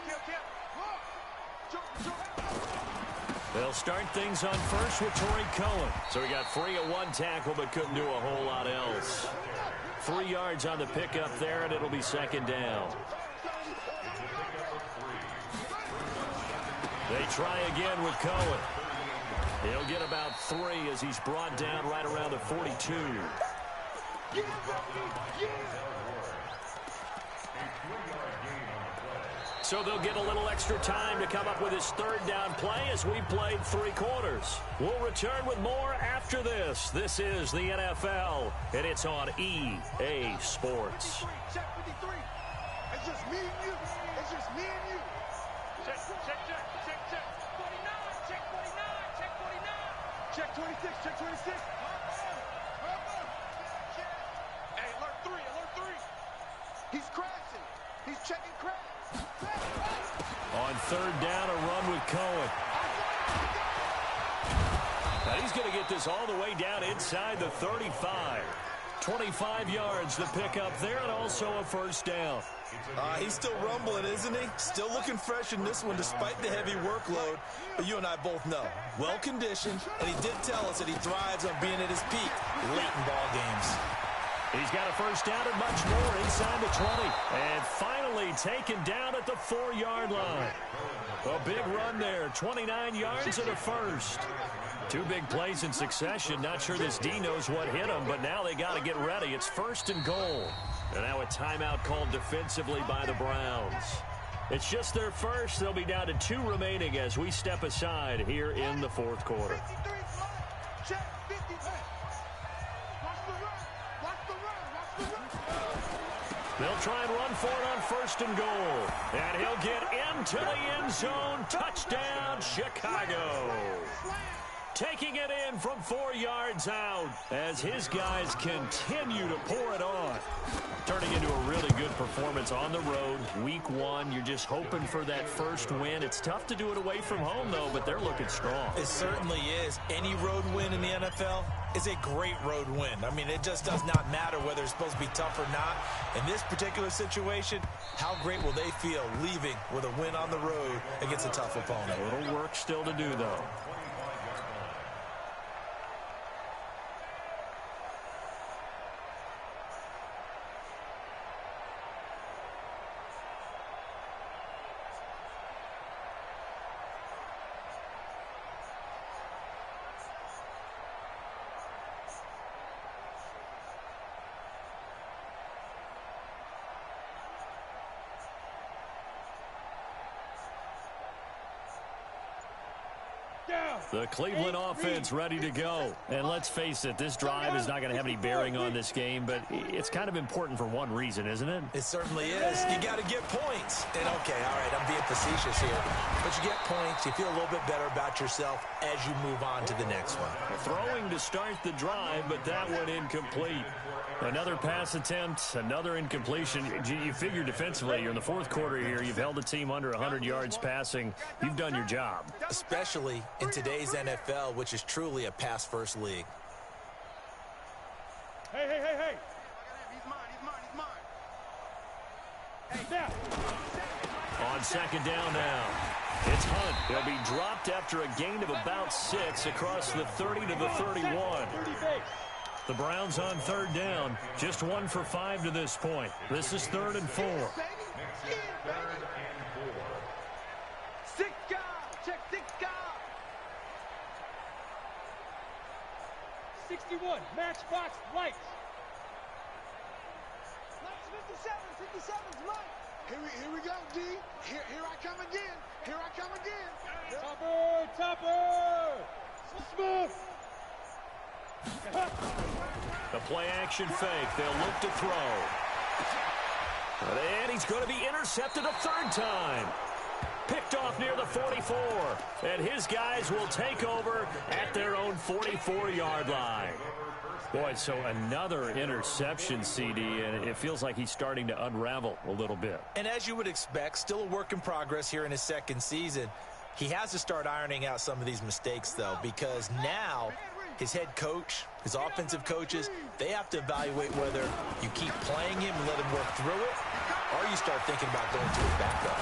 They'll start things on first with Torrey Cohen. So he got free of 1 tackle but couldn't do a whole lot else. 3 yards on the pickup there, and it'll be 2nd down. They try again with Cohen. He'll get about 3 as he's brought down right around the 42. So they'll get a little extra time to come up with his 3rd down play as we played 3 quarters. We'll return with more after this. This is the NFL, and it's on EA Sports. Check 53. It's just me and you. It's just me and you. Check. 49. Check 49. Check 26. Check 26. Hey, alert 3. He's crashing. He's checking crash. On 3rd down, a run with Cohen. Now he's going to get this all the way down inside the 35. 25 yards to pick up there, and also a 1st down. He's still rumbling, isn't he? Still looking fresh in this one despite the heavy workload. But you and I both know, well-conditioned, and he did tell us that he thrives on being at his peak late in ball games. He's got a 1st down and much more inside the 20. And finally taken down at the 4-yard line. A big run there, 29 yards and a 1st. 2 big plays in succession. Not sure this D knows what hit him, but now they got to get ready. It's 1st and goal. And now a timeout called defensively by the Browns. It's just their first. They'll be down to 2 remaining as we step aside here in the 4th quarter. They'll try and run for it on 1st and goal. And he'll get into the end zone. Touchdown, Chicago. Taking it in from 4 yards out as his guys continue to pour it on. Turning into a really good performance on the road. Week 1, you're just hoping for that 1st win. It's tough to do it away from home, though, but they're looking strong. It certainly is. Any road win in the NFL is a great road win. I mean, it just does not matter whether it's supposed to be tough or not. In this particular situation, how great will they feel leaving with a win on the road against a tough opponent? A little work still to do, though. The Cleveland offense ready to go. And let's face it, this drive is not going to have any bearing on this game, but it's kind of important for one reason, isn't it? It certainly is. You got to get points. And okay, all right, I'm being facetious here. But you get points, you feel a little bit better about yourself as you move on to the next one. Throwing to start the drive, but that one incomplete. Another pass attempt, another incompletion. You figure defensively, you're in the 4th quarter here. You've held the team under 100 yards passing. You've done your job. Especially in today's NFL, which is truly a pass-first league. Hey. He's mine. Hey, now. On 2nd down now. It's Hunt. He'll be dropped after a gain of about 6 across the 30 to the 31. The Browns on third down. Just 1 for 5 to this point. This is 3rd and 4. Check 61, matchbox lights. Lights 57's light. Here we go, D. Here I come again. Topper. Smith. The play action fake. They'll look to throw. And he's going to be intercepted a 3rd time. Picked off near the 44. And his guys will take over at their own 44-yard line. Boy, so another interception, CD, and it feels like he's starting to unravel a little bit. And as you would expect, still a work in progress here in his 2nd season. He has to start ironing out some of these mistakes, though, because now his head coach, his offensive coaches, they have to evaluate whether you keep playing him and let him work through it, or you start thinking about going to his backup.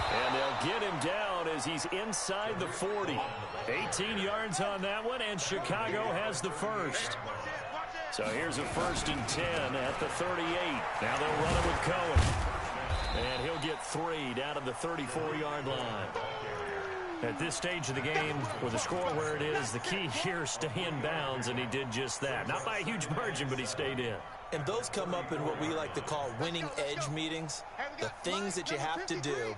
And they'll get him down as he's inside the 40. 18 yards on that one, and Chicago has the first. So here's a 1st and 10 at the 38. Now they'll run it with Cohen. And he'll get 3 down to the 34-yard line. At this stage of the game, with the score where it is, the key here is stay in bounds, and he did just that. Not by a huge margin, but he stayed in. And those come up in what we like to call winning edge meetings. The things that you have to do,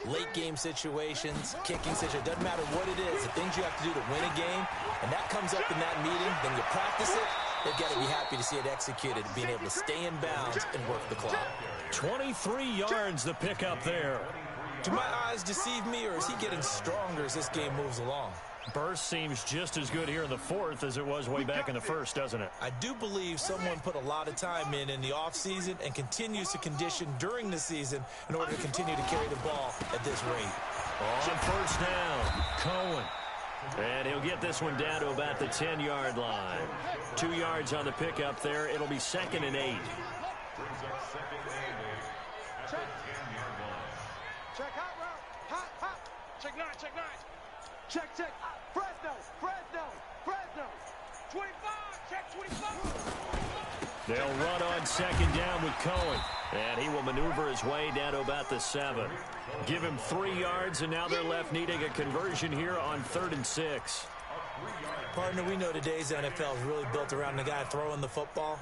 late game situations, kicking situations, doesn't matter what it is, the things you have to do to win a game, and that comes up in that meeting, then you practice it, they've got to be happy to see it executed, being able to stay in bounds and work the clock. 23 yards the pickup there. Do my eyes deceive me, or is he getting stronger as this game moves along? Burst seems just as good here in the 4th as it was way back in the 1st, doesn't it? I do believe someone put a lot of time in the offseason and continues to condition during the season in order to continue to carry the ball at this rate. On 1st down, Cohen. And he'll get this one down to about the 10-yard line. 2 yards on the pickup there. It'll be 2nd and 8. Check hot route. Hot. Check 9. Check. Fresno. 25. Check 25. They'll run on 2nd down with Cohen. And he will maneuver his way down to about the 7. Give him 3 yards, and now they're left needing a conversion here on 3rd and 6. Partner, we know today's NFL is really built around the guy throwing the football.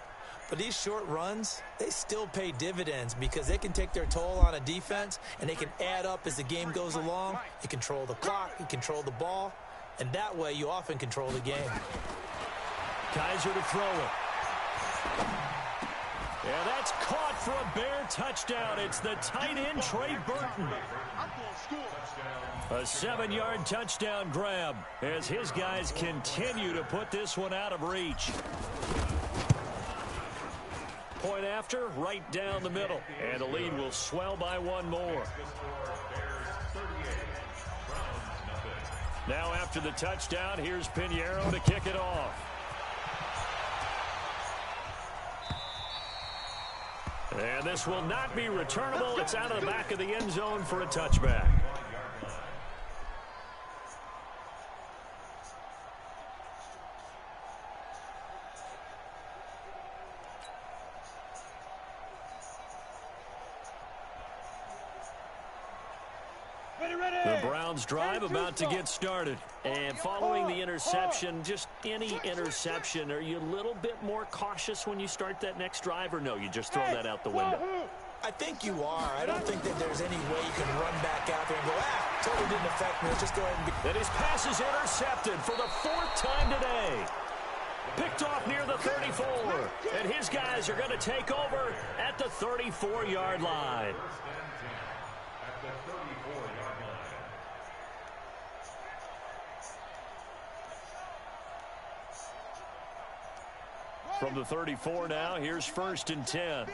But these short runs, they still pay dividends because they can take their toll on a defense, and they can add up as the game goes along. You control the clock, you control the ball, and that way you often control the game. Kaiser to throw it. Yeah, that's caught for a Bear touchdown. It's the tight end, Trey Burton. A 7-yard touchdown grab as his guys continue to put this one out of reach. Point after, right down the middle. And the lead will swell by 1 more. Now after the touchdown, here's Pinheiro to kick it off. And this will not be returnable. It's out of the back of the end zone for a touchback. The Browns drive about to get started. And following the interception, just any interception, are you a little bit more cautious when you start that next drive, or no, you just throw that out the window? I think you are. I don't think that there's any way you can run back out there and go, totally didn't affect me. Let's just go ahead and And his pass is intercepted for the 4th time today. Picked off near the 34. And his guys are going to take over at the 34-yard line. From the 34 now, here's 1st and 10.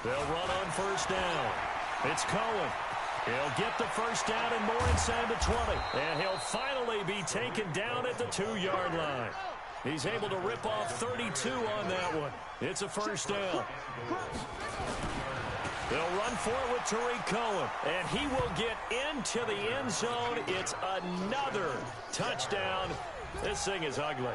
They'll run on 1st down. It's Cohen. He'll get the 1st down and more inside the 20. And he'll finally be taken down at the 2-yard line. He's able to rip off 32 on that one. It's a 1st down. They'll run for it with Tariq Cohen, and he will get into the end zone. It's another touchdown. This thing is ugly.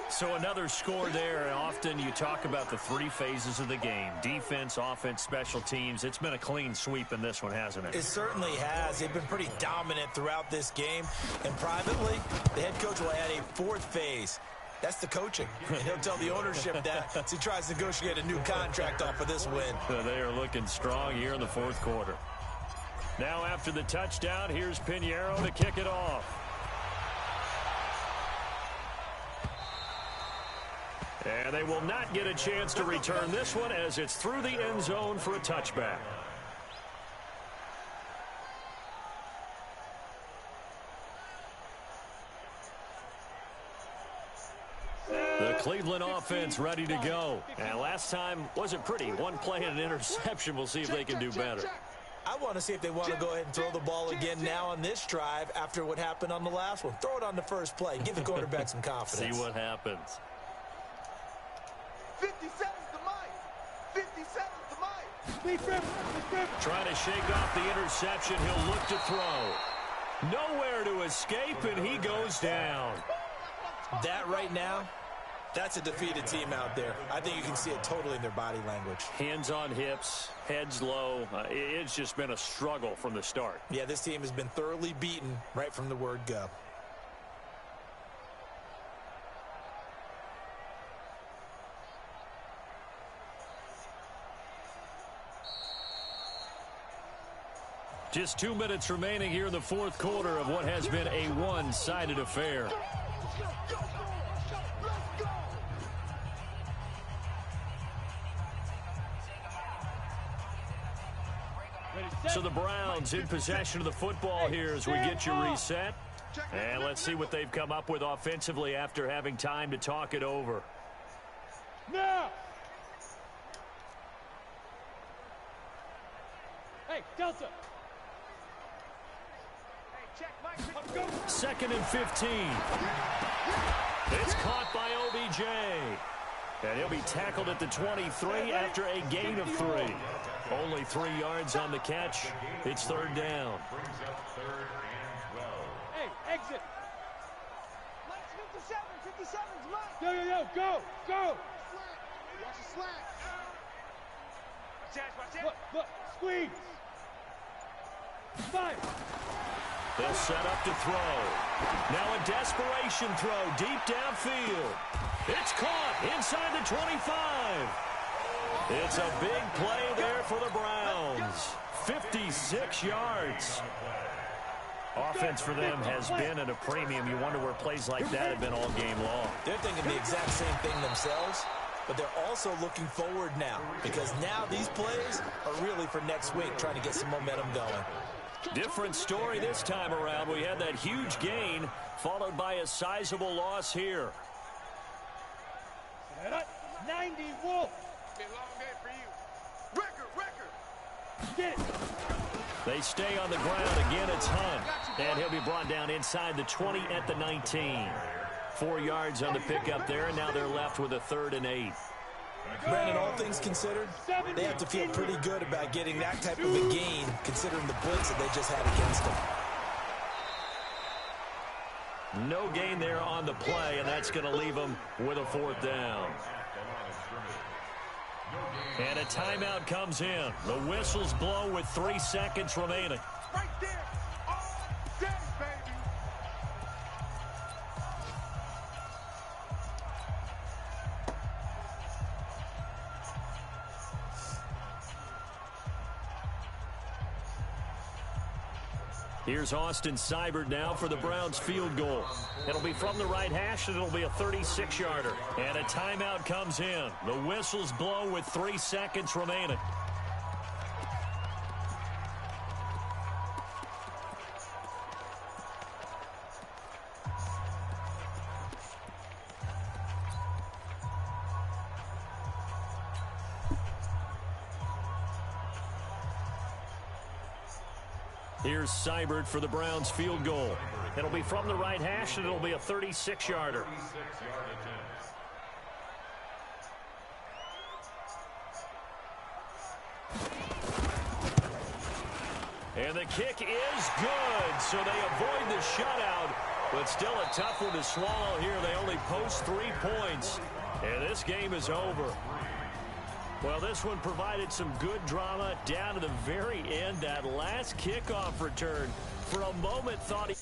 So another score there, and often you talk about the three phases of the game: defense, offense, special teams. It's been a clean sweep in this one, hasn't it? It certainly has. They've been pretty dominant throughout this game. And privately, the head coach will add a fourth phase. That's the coaching. And he'll tell the ownership that as he tries to negotiate a new contract off of this win. They are looking strong here in the fourth quarter. Now after the touchdown, here's Pinheiro to kick it off. And they will not get a chance to return this one as it's through the end zone for a touchback. The Cleveland offense ready to go. And last time wasn't pretty. One play and an interception. We'll see if they can do better. I want to see if they want to go ahead and throw the ball again now on this drive after what happened on the last one. Throw it on the first play. Give the quarterback some confidence. See what happens. 50 seconds to Mike. 50 seconds to Mike. Trying to shake off the interception. He'll look to throw. Nowhere to escape, and he goes down. That right now, that's a defeated team out there. I think you can see it totally in their body language. Hands on hips, heads low. It's just been a struggle from the start. Yeah, this team has been thoroughly beaten right from the word go. Just 2 minutes remaining here in the fourth quarter of what has been a one-sided affair. So the Browns in possession of the football here as we get you reset. And let's see what they've come up with offensively after having time to talk it over. Now! Hey, Delta! Second and 15. It's caught by OBJ. And he'll be tackled at the 23 after a gain of 3. Only 3 yards on the catch. It's third down. Hey, exit. 57, Mike. Yo, go, go. Watch the slack. Look, squeeze. 5. They'll set up to throw. Now a desperation throw deep downfield. It's caught inside the 25. It's a big play there for the Browns. 56 yards. Offense for them has been at a premium. You wonder where plays like that have been all game long. They're thinking the exact same thing themselves, but they're also looking forward now because now these plays are really for next week, trying to get some momentum going. Different story this time around. We had that huge gain followed by a sizable loss here. 90 Wolf. Been a long day for you. Record. Get it. They stay on the ground. Again, it's Hunt. And he'll be brought down inside the 20 at the 19. 4 yards on the pickup there, and now they're left with a 3rd and 8. Brandon, all things considered, they have to feel pretty good about getting that type of a gain, considering the blitz that they just had against them. No gain there on the play, and that's going to leave them with a 4th down. And a timeout comes in. The whistles blow with 3 seconds remaining. Right there. All day, baby. Here's Austin Seibert now for the Browns field goal. It'll be from the right hash, and it'll be a 36-yarder. And a timeout comes in. The whistles blow with 3 seconds remaining. Here's Seibert for the Browns field goal. It'll be from the right hash, and it'll be a 36-yarder. And the kick is good, so they avoid the shutout, but still a tough one to swallow here. They only post 3 points, and this game is over. Well, this one provided some good drama down to the very end. That last kickoff return, for a moment, thought he...